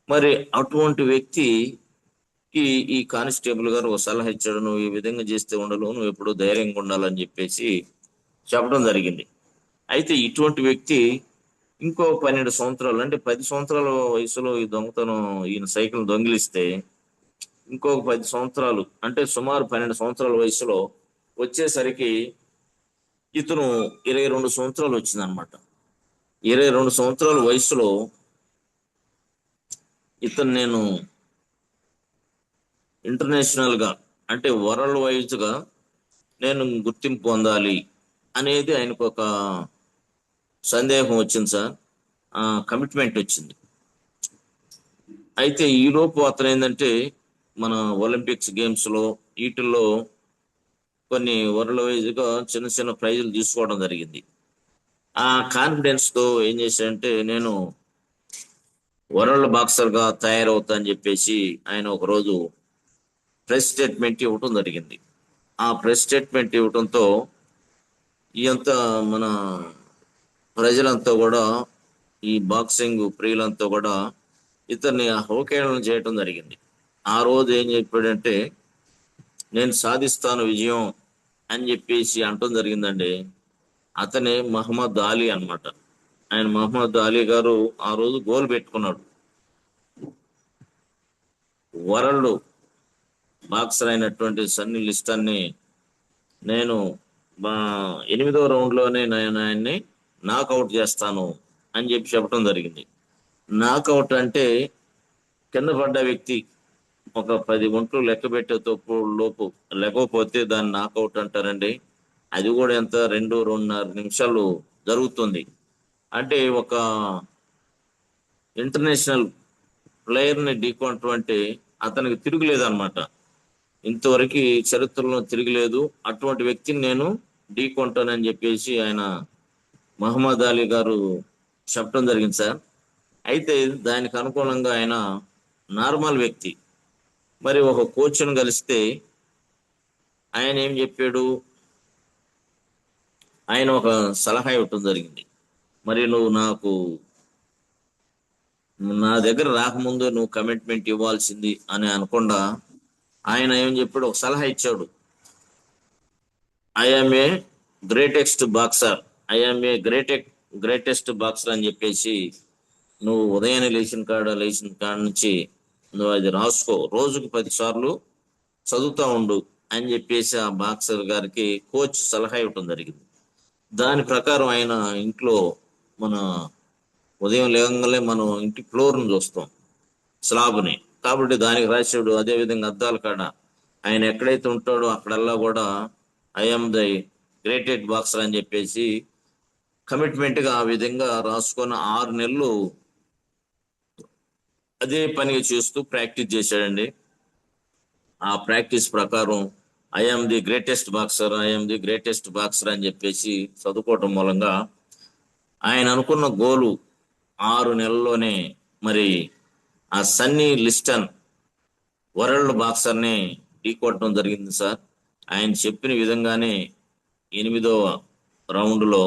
మరి అటువంటి వ్యక్తికి ఈ కానిస్టేబుల్ గారు ఒక సలహా ఇచ్చాడు, నువ్వు ఈ విధంగా చేస్తే ఉండవు, నువ్వు ఎప్పుడు ధైర్యంగా ఉండాలని చెప్పేసి చెప్పడం జరిగింది. అయితే ఇటువంటి వ్యక్తి ఇంకో 12 సంవత్సరాలు, అంటే 10 సంవత్సరాల వయసులో ఈ దొంగతనం, ఈయన సైకిల్ దొంగిలిస్తే ఇంకొక 10 సంవత్సరాలు, అంటే సుమారు 12 సంవత్సరాల వయసులో వచ్చేసరికి ఇతను 22 సంవత్సరాలు వచ్చిందనమాట. 22 సంవత్సరాల వయసులో ఇతను నేను ఇంటర్నేషనల్ గా, అంటే వరల్డ్ వైజ్ గా నేను గుర్తింపు పొందాలి అనేది ఆయనకు ఒక సందేహం వచ్చింది సార్. కమిట్మెంట్ వచ్చింది. అయితే ఈ లోపు అతను ఏంటంటే మన ఒలింపిక్స్ గేమ్స్ లో వీటిల్లో కొన్ని వరల్డ్ వైజ్ గా చిన్న చిన్న ప్రైజులు తీసుకోవడం జరిగింది. ఆ కాన్ఫిడెన్స్ తో ఏం చేశాడంటే, నేను వరల్డ్ బాక్సర్ గా తయారవుతా అని చెప్పేసి ఆయన ఒక రోజు ప్రెస్ స్టేట్మెంట్ ఇవ్వటం జరిగింది. ఆ ప్రెస్ స్టేట్మెంట్ ఇవ్వటంతో ఇంత మన ప్రజలంతా కూడా, ఈ బాక్సింగ్ ప్రియులంతా కూడా ఇతన్ని హోకేళన చేయటం జరిగింది. ఆ రోజు ఏం చెప్పాడంటే, నేను సాధిస్తాను విజయం అని చెప్పేసి అంటం జరిగిందండి. అతనే మహమ్మద్ అలీ అన్నమాట. ఆయన మహమ్మద్ అలీ గారు ఆ రోజు గోల్ పెట్టుకున్నాడు. వరల్డ్ బాక్సర్ అయినటువంటి సన్నీ లిస్టన్ ని నేను మా 8వ రౌండ్ లోనే నేను ఆయన్ని నాకౌట్ చేస్తాను అని చెప్పి చెప్పడం జరిగింది. నాకౌట్ అంటే కింద పడ్డ వ్యక్తి ఒక 10 గుంట్లు లెక్క పెట్టే తప్పు లోపు లేకపోతే దాన్ని నాకౌట్ అంటారండి. అది కూడా ఎంత, 2-2.5 నిమిషాలు జరుగుతుంది. అంటే ఒక ఇంటర్నేషనల్ ప్లేయర్ ని ఢీకొనటం అంటే అతనికి తిరుగులేదు అనమాట. ఇంతవరకు చరిత్రలో తిరగలేదు. అటువంటి వ్యక్తిని నేను ఢీకొంటానని చెప్పేసి ఆయన మహమ్మద్ అలీ గారు చెప్పడం జరిగింది సార్. అయితే దానికి అనుకూలంగా ఆయన నార్మల్ వ్యక్తి, మరి ఒక కోచ్ను కలిస్తే ఆయన ఏం చెప్పాడు, ఆయన ఒక సలహా ఇవ్వటం జరిగింది. మరి నువ్వు నా దగ్గర రాకముందు నువ్వు కమిట్మెంట్ ఇవ్వాల్సింది అని అనకుండా ఆయన ఏం చెప్పాడు, ఒక సలహా ఇచ్చాడు. I'm a greatest boxer, I'm a greatest boxer అని చెప్పేసి, నువ్వు ఉదయాన్నే లేచిన కాడ నుంచి నువ్వు అది రాసుకో, రోజుకు 10 సార్లు చదువుతా ఉండు అని చెప్పేసి ఆ బాక్సర్ గారికి కోచ్ సలహా ఇవ్వటం జరిగింది. దాని ప్రకారం ఆయన ఇంట్లో, మన ఉదయం లేవగానే మనం ఇంటి ఫ్లోర్ను చూస్తాం, స్లాబ్ని, కాబట్టి దానికి రాశాడు. అదే విధంగా అద్దాల కాడ ఆయన ఎక్కడైతే ఉంటాడో అక్కడల్లా కూడా ఐఎమ్ ది గ్రేటెడ్ బాక్సర్ అని చెప్పేసి కమిట్మెంట్ గా ఆ విధంగా రాసుకొని 6 నెలలు అదే పనిగా చేస్తూ ప్రాక్టీస్ చేశాడండి. ఆ ప్రాక్టీస్ ప్రకారం I'm the greatest boxer, I'm the greatest boxer అని చెప్పేసి చదువుకోవటం మూలంగా ఆయన అనుకున్న గోలు 6 నెలల్లోనే మరి ఆ సన్నీ లిస్టన్ వరల్డ్ బాక్సర్ ని ఢీకొట్టడం జరిగింది సార్. ఆయన చెప్పిన విధంగానే 8వ రౌండ్ లో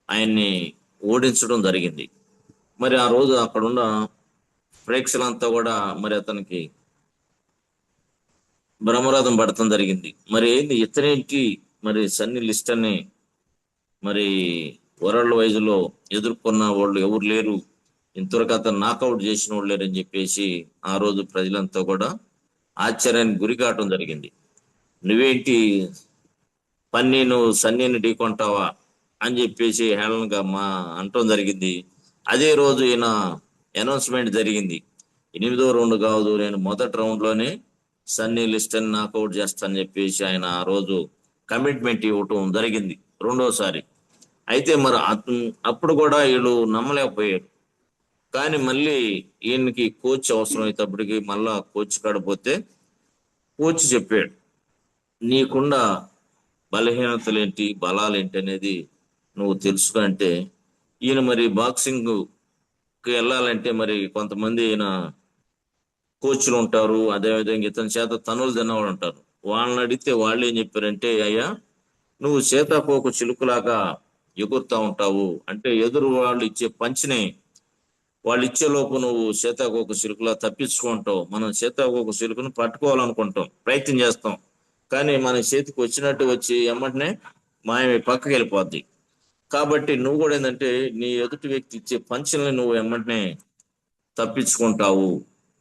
ఆయన్ని ఓడించడం జరిగింది. మరి ఆ రోజు అక్కడున్న ప్రేక్షకులంతా కూడా మరి అతనికి బ్రహ్మరథం పడటం జరిగింది. మరి ఏంది ఇతనేంటి, మరి సన్నీ లిస్టన్ ని మరి వరల్డ్ వైజ్ లో ఎదుర్కొన్న వాళ్ళు ఎవరు లేరు, ఇంతవరకు అతను నాకౌట్ చేసిన వాళ్ళు లేరని చెప్పేసి ఆ రోజు ప్రజలంతా కూడా ఆశ్చర్యానికి గురి కావటం జరిగింది. నువ్వేంటి నువ్వు సన్నీని ఢీకొంటావా అని చెప్పేసి హేళనగా అంటం జరిగింది. అదే రోజు ఈయన అనౌన్స్మెంట్ జరిగింది, 8వ రౌండ్ కాదు, నేను మొదటి రౌండ్ లోనే సన్నీ లిస్టన్ నాకౌట్ చేస్తానని చెప్పేసి ఆయన ఆ రోజు కమిట్మెంట్ ఇవ్వటం జరిగింది రెండోసారి. అయితే మరి అప్పుడు కూడా వీళ్ళు నమ్మలేకపోయారు. కానీ మళ్ళీ ఈయనకి కోచ్ అవసరం అయినప్పటికీ మళ్ళా కోచ్ కాడిపోతే కోచ్ చెప్పాడు, నీకున్న బలహీనతలేంటి బలాలేంటి అనేది నువ్వు తెలుసుకో అంటే, ఈయన మరి బాక్సింగ్ కి వెళ్ళాలంటే మరి కొంతమంది ఈయన కోచ్లు ఉంటారు, అదేవిధంగా ఇతని చేత తనులు తిన్నవాళ్ళు ఉంటారు. వాళ్ళని అడిగితే వాళ్ళు ఏం చెప్పారంటే, అయ్యా నువ్వు సీతాకోక చిలుకలాగా ఎగురుతా ఉంటావు, అంటే ఎదురు వాళ్ళు ఇచ్చే పంచిని వాళ్ళు ఇచ్చే లోపు నువ్వు సీతాకోక చిలుకలా తప్పించుకుంటావు. మనం సీతాకోక చిలుకను పట్టుకోవాలనుకుంటాం, ప్రయత్నం చేస్తాం, కానీ మన చేతికి వచ్చినట్టు వచ్చి ఎమ్మటనే మాయమై పక్కకి వెళ్ళిపోద్ది. కాబట్టి నువ్వు కూడా ఏంటంటే నీ ఎదుటి వ్యక్తి ఇచ్చే పంచుల్ని నువ్వు ఎమ్మటనే తప్పించుకుంటావు.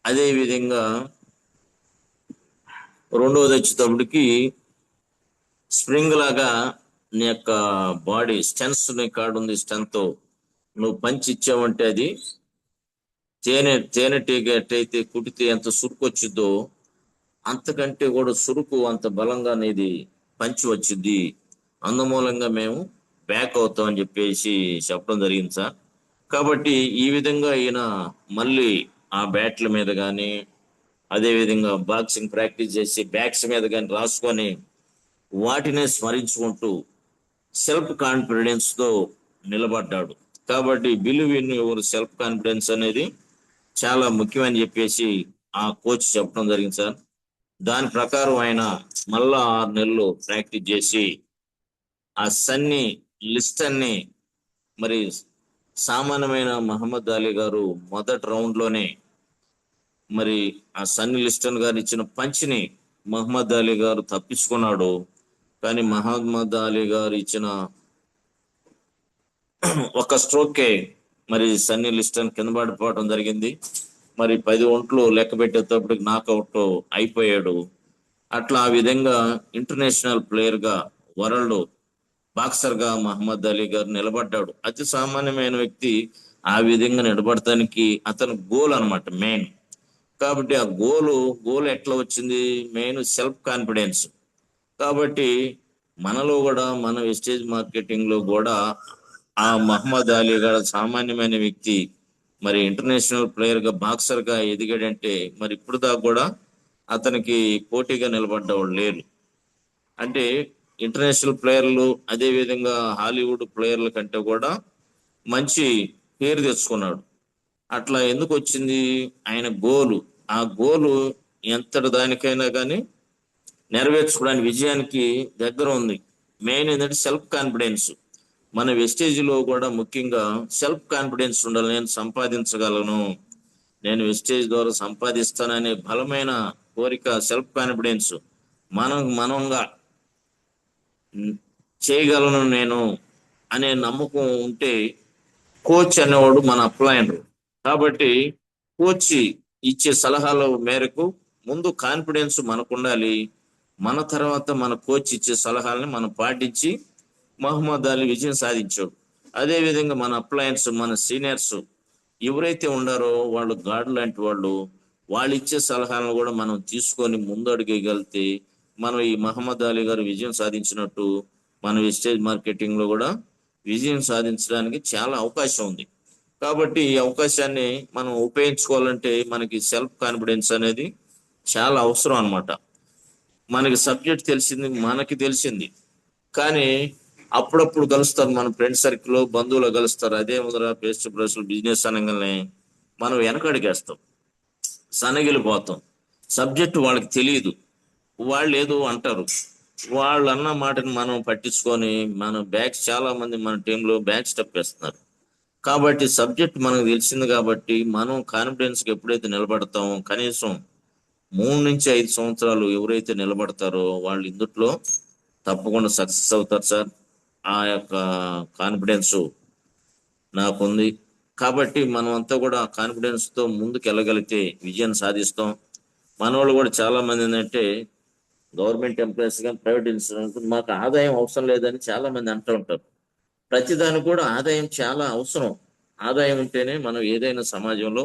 అదే విధంగా రెండవది వచ్చేటప్పటికి స్ప్రింగ్ లాగా నీ యొక్క బాడీ స్ట్రెంగ్త్, నీ కాడు ఉంది స్ట్రెంగ్త్, నువ్వు పంచి ఇచ్చావంటే అది తేనెటీగ ఎట్టయితే కుడితే ఎంత సురుకు వచ్చిద్దో అంతకంటే కూడా సురుకు అంత బలంగా నీది పంచి వచ్చింది. అందుమూలంగా మేము బ్యాక్ అవుతాం అని చెప్పేసి చెప్పడం జరిగింది సార్. కాబట్టి ఈ విధంగా ఈయన మళ్ళీ ఆ బ్యాట్ల మీద కానీ, అదే విధంగా బాక్సింగ్ ప్రాక్టీస్ చేసి బ్యాక్స్ మీద కానీ రాసుకొని వాటినే స్మరించుకుంటూ సెల్ఫ్ కాన్ఫిడెన్స్ తో నిలబడ్డాడు. కాబట్టి believe in your self confidence అనేది చాలా ముఖ్యమని చెప్పేసి ఆ కోచ్ చెప్పడం జరిగింది సార్. దాని ప్రకారం ఆయన మళ్ళా 6 నెలలు ప్రాక్టీస్ చేసి ఆ సన్నీ లిస్టన్ని మరి సామాన్యమైన మహమ్మద్ అలీ గారు మొదటి రౌండ్ లోనే మరి ఆ సన్నీ లిస్టన్ గారు ఇచ్చిన పంచిని మహమ్మద్ అలీ గారు తప్పించుకున్నాడు. కానీ మహమ్మద్ అలీ గారు ఇచ్చిన ఒక స్ట్రోకే మరి సన్నీ లిస్టన్ కింద పడిపోవడం జరిగింది. మరి 10 ఒంట్లు లెక్క పెట్టేటప్పటికి నాకౌట్ అయిపోయాడు. అట్లా ఆ విధంగా ఇంటర్నేషనల్ ప్లేయర్ గా, వరల్డ్ బాక్సర్ గా మహమ్మద్ అలీ గారు నిలబడ్డాడు. అతి సామాన్యమైన వ్యక్తి ఆ విధంగా నిలబడటానికి అతను గోల్ అన్నమాట మెయిన్. కాబట్టి ఆ గోల్ ఎట్లా వచ్చింది? Main self confidence. కాబట్టి మనలో కూడా మన వెస్టేజ్ మార్కెటింగ్ లో కూడా ఆ మహమ్మద్ అలీ గారు సామాన్యమైన వ్యక్తి మరి ఇంటర్నేషనల్ ప్లేయర్ గా, బాక్సర్ గా ఎదిగాడంటే మరి ఇప్పుడు దాకా కూడా అతనికి పోటీగా నిలబడ్డవాళ్ళు లేరు. అంటే ఇంటర్నేషనల్ ప్లేయర్లు, అదే విధంగా హాలీవుడ్ ప్లేయర్ల కంటే కూడా మంచి పేరు తెచ్చుకున్నాడు. అట్లా ఎందుకు వచ్చింది? ఆయన ఆ గోలు ఎంతటి దానికైనా కానీ నెరవేర్చుకోవడానికి, విజయానికి దగ్గర ఉంది. మెయిన్ ఏంటంటే సెల్ఫ్ కాన్ఫిడెన్స్. మన వెస్టేజ్ లో కూడా ముఖ్యంగా సెల్ఫ్ కాన్ఫిడెన్స్ ఉండాలి. నేను సంపాదించగలను, నేను వెస్టేజ్ ద్వారా సంపాదిస్తాననే బలమైన కోరిక, సెల్ఫ్ కాన్ఫిడెన్స్, మనంగా చేయగలను నేను అనే నమ్మకం ఉంటే కోచ్ అనేవాడు మన అప్లైనర్. కాబట్టి కోచ్ ఇచ్చే సలహాల మేరకు ముందు కాన్ఫిడెన్స్ మనకు ఉండాలి. మన తర్వాత మన కోచ్ ఇచ్చే సలహాలని మనం పాటించి మహమ్మద్ అలీ విజయం సాధించాడు. అదే విధంగా మన అప్లయన్స్, మన సీనియర్స్ ఎవరైతే ఉండారో వాళ్ళు గాడ్ లాంటి వాళ్ళు ఇచ్చే సలహాలను కూడా మనం తీసుకొని ముందు అడుగేయగలిగితే మనం ఈ మహమ్మద్ అలీ గారు విజయం సాధించినట్టు మన వెస్టేజ్ మార్కెటింగ్ లో కూడా విజయం సాధించడానికి చాలా అవకాశం ఉంది. కాబట్టి ఈ అవకాశాన్ని మనం ఉపయోగించుకోవాలంటే మనకి సెల్ఫ్ కాన్ఫిడెన్స్ అనేది చాలా అవసరం అన్నమాట. మనకి సబ్జెక్ట్ తెలిసింది, మనకి తెలిసింది, కానీ అప్పుడప్పుడు కలుస్తారు మన ఫ్రెండ్ సర్కిల్, బంధువులు కలుస్తారు. అదే ముందర పేస్ట్ బ్రష్ బిజినెస్ అనగానే మనం వెనకడిగేస్తాం, సనగిలిపోతాం. సబ్జెక్ట్ వాళ్ళకి తెలియదు, వాళ్ళు ఏదో అంటారు, వాళ్ళు అన్న మాటని మనం పట్టించుకొని మన బ్యాక్స్, చాలా మంది మన టీంలో బ్యాక్ స్టెప్ వేస్తున్నారు. కాబట్టి సబ్జెక్ట్ మనకు తెలిసింది కాబట్టి మనం కాన్ఫిడెన్స్ కి ఎప్పుడైతే నిలబడతామో, కనీసం 3 నుంచి 5 సంవత్సరాలు ఎవరైతే నిలబడతారో వాళ్ళు ఇందుట్లో తప్పకుండా సక్సెస్ అవుతారు సార్. ఆ యొక్క కాన్ఫిడెన్స్ నాకుంది. కాబట్టి మనం అంతా కూడా కాన్ఫిడెన్స్ తో ముందుకు వెళ్ళగలిగితే విజయం సాధిస్తాం. మన వాళ్ళు కూడా చాలా మంది ఏంటంటే గవర్నమెంట్ ఎంప్లాయీస్ కానీ, ప్రైవేట్ ఇన్సూరెన్స్, మాకు ఆదాయం అవసరం లేదని చాలా మంది అంటూ ఉంటారు. ప్రతిదానికి కూడా ఆదాయం చాలా అవసరం. ఆదాయం ఉంటేనే మనం ఏదైనా సమాజంలో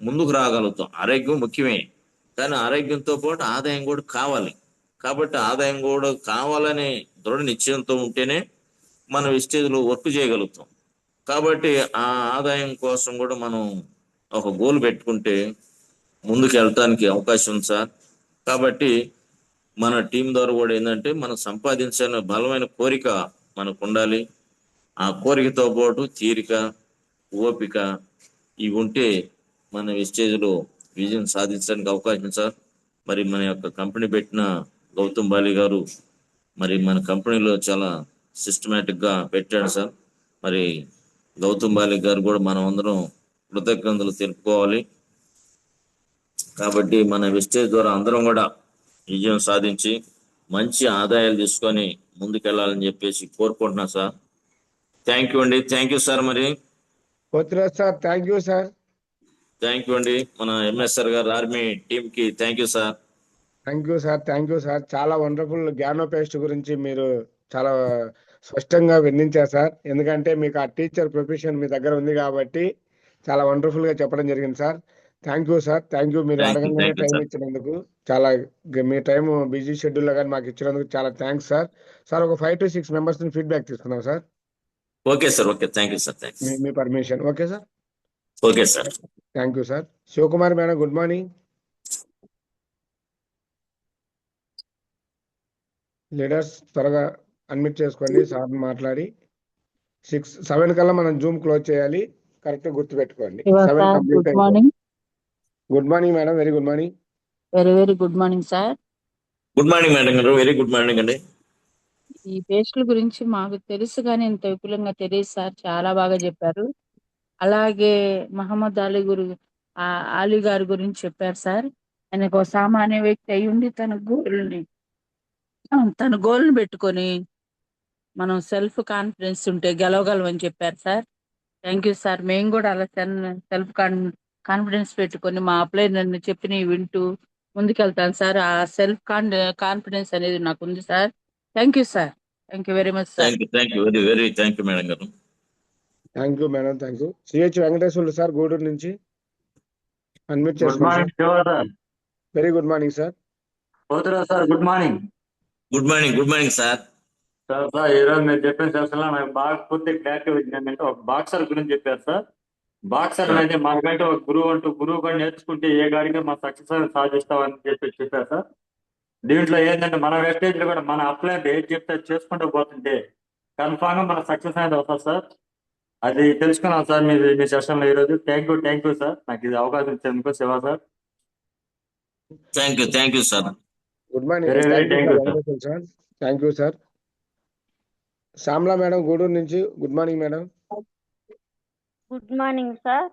ముందుకు రాగలుగుతాం. ఆరోగ్యం ముఖ్యమే, కానీ ఆరోగ్యంతో పాటు ఆదాయం కూడా కావాలి. కాబట్టి ఆదాయం కూడా కావాలనే దృఢ నిశ్చయంతో ఉంటేనే మనం విస్టేజ్లో వర్క్ చేయగలుగుతాం. కాబట్టి ఆ ఆదాయం కోసం కూడా మనం ఒక గోల్ పెట్టుకుంటే ముందుకు వెళ్ళటానికి అవకాశం ఉంది సార్. కాబట్టి మన టీం ద్వారా కూడా ఏంటంటే మనం సంపాదించాలనే బలమైన కోరిక మనకు ఉండాలి. ఆ కోరికతో పాటు తీరిక, ఓపిక, ఇవి ఉంటే మన వెస్టేజ్లో విజయం సాధించడానికి అవకాశం సార్. మరి మన యొక్క కంపెనీ పెట్టిన గౌతమ్ బాలి గారు మరి మన కంపెనీలో చాలా సిస్టమేటిక్ గా పెట్టాడు సార్. మరి గౌతమ్ బాలి గారు కూడా మనం అందరం కృతజ్ఞతలు తెలుపుకోవాలి. కాబట్టి మన విస్టేజ్ ద్వారా అందరం కూడా విజయం సాధించి మంచి ఆదాయాలు తీసుకొని ముందుకెళ్ళాలని చెప్పేసి కోరుకుంటున్నా సార్. థ్యాంక్ యూ అండి. Thank you sir. మరి Poturaj sir thank you sir. Thank you అండి. మన ఎంఎస్ఆర్ గారు ఆర్మీ టీమ్ కి thank you sir. Thank you sir. Thank you sir. చాలా వండర్ఫుల్ జ్ఞానోపేస్ట్ గురించి మీరు చాలా స్పష్టంగా వివరించారు సార్. ఎందుకంటే మీకు ఆ టీచర్ ప్రొఫెషన్ మీ దగ్గర ఉంది కాబట్టి చాలా వండర్ఫుల్ గా చెప్పడం జరిగింది sir. Thank you sir. Thank you. మీరు థ్యాంక్ యూ అడగంగానే థ్యాంక్ యూ టైం సార్. ఇచ్చినందుకు చాలా మీ టైం బిజీ షెడ్యూల్లో కానీ మాకు ఇచ్చినందుకు చాలా థ్యాంక్స్ సార్. సార్ ఒక 5 to 6 మెంబర్స్ ని ఫీడ్బ్యాక్ తీసుకున్నాం sir. Okay sir. Okay. Thank you sir. Thanks. మీ permission. Okay sir. Okay sir. Thank you sir. Shivakumar madam good morning. Leaders త్వరగా అడ్మిట్ చేసుకోండి సార్ మాట్లాడి 7 కల్లా మనం జూమ్ క్లోజ్ చేయాలి. కరెక్ట్ గుర్తుపెట్టుకోండి. 7 కంప్లీట్ గుడ్ అయిపోయింది. Morning. Good morning madam. Very good morning. Very good morning sir. Good morning madam గారు. వెరీ గుడ్ మార్నింగ్ అండి. ఈ పేస్టుల గురించి మాకు తెలుసు కానీ ఇంత విపులంగా తెలియదు సార్. చాలా బాగా చెప్పారు. అలాగే మహమ్మద్ అలీ గారి గురించి చెప్పారు సార్. ఆయన ఒక సామాన్య వ్యక్తి అయి ఉండి తన గోల్ని పెట్టుకొని మనం సెల్ఫ్ కాన్ఫిడెన్స్ ఉంటే గెలవగలమని చెప్పారు సార్. Thank you sir. మేము కూడా అలా సెల్ఫ్ కాన్ఫిడెన్స్ పెట్టుకొని మా అప్లై నన్ను చెప్పినవి వింటూ ముందుకెళ్తాను సార్. ఆ సెల్ఫ్ కాన్ఫిడెన్స్ అనేది నాకు ఉంది sir. Thank you sir. Thank you very much sir. Thank you. Thank you. Very very thank you madam గారు. Thank you madam. Thank you. CH Venkateswarlu sir Gudur నుంచి అడ్మిట్ గుడ్ చేసుకోండి morning sir. Shiva sir. Very good morning sir. పోతురా sir good morning. Good morning. Good morning sir. Sir ఈ రోజు మీరు చెప్పిన సెషన్ లో నాకు బాగా పూర్తి క్లారిటీ వచ్చింది. ఏంటంటే ఒక బాక్సర్ గురించి చెప్పారు సార్. బాక్సర్ అనేది మనకంటే ఒక గురువు కూడా నేర్చుకుంటే ఏ గాడిగా మన సక్సెస్ అనేది సాధిస్తామని చెప్పారు సార్. దీంట్లో ఏంటంటే మన వెస్టేజ్ లో కూడా మన అప్లై ఏది చెప్తే అది చేసుకుంటూ పోతుంటే కన్ఫామ్ గా మన సక్సెస్ అనేది వస్తుంది సార్. అది తెలుసుకున్నాం సార్ మీ సెషన్ లో ఈ రోజు. Thank you sir. నాకు ఇది అవకాశం ఇచ్చేందుకు Shiva sir. Thank you sir. Good morning. Very, very thank you thank you, sir Venkateswar sir. Thank you sir. Shyamala madam Gudur నుంచి good morning madam. Good morning sir.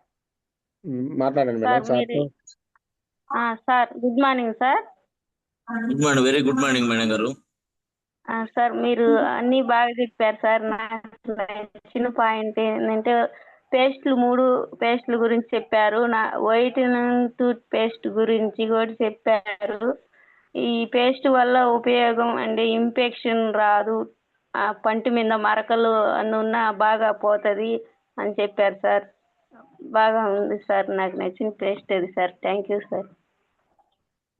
మాట్లాడండి సార్ మేడం సార్తో. Sir good morning sir. Good morning. Very good morning madam గారు. సార్ మీరు అన్ని బాగా చెప్పారు సార్. నాకు నచ్చిన పాయింట్ ఏంటంటే మూడు పేస్టుల గురించి చెప్పారు. వైటనింగ్ టూత్ పేస్ట్ గురించి కూడా చెప్పారు. ఈ పేస్ట్ వల్ల ఉపయోగం అంటే ఇన్ఫెక్షన్ రాదు, పంటి మీద మరకలు అన్నున్నా బాగా పోతుంది అని చెప్పారు సార్. బాగా ఉంది సార్. నాకు నచ్చిన పేస్ట్ అది sir. Thank you sir.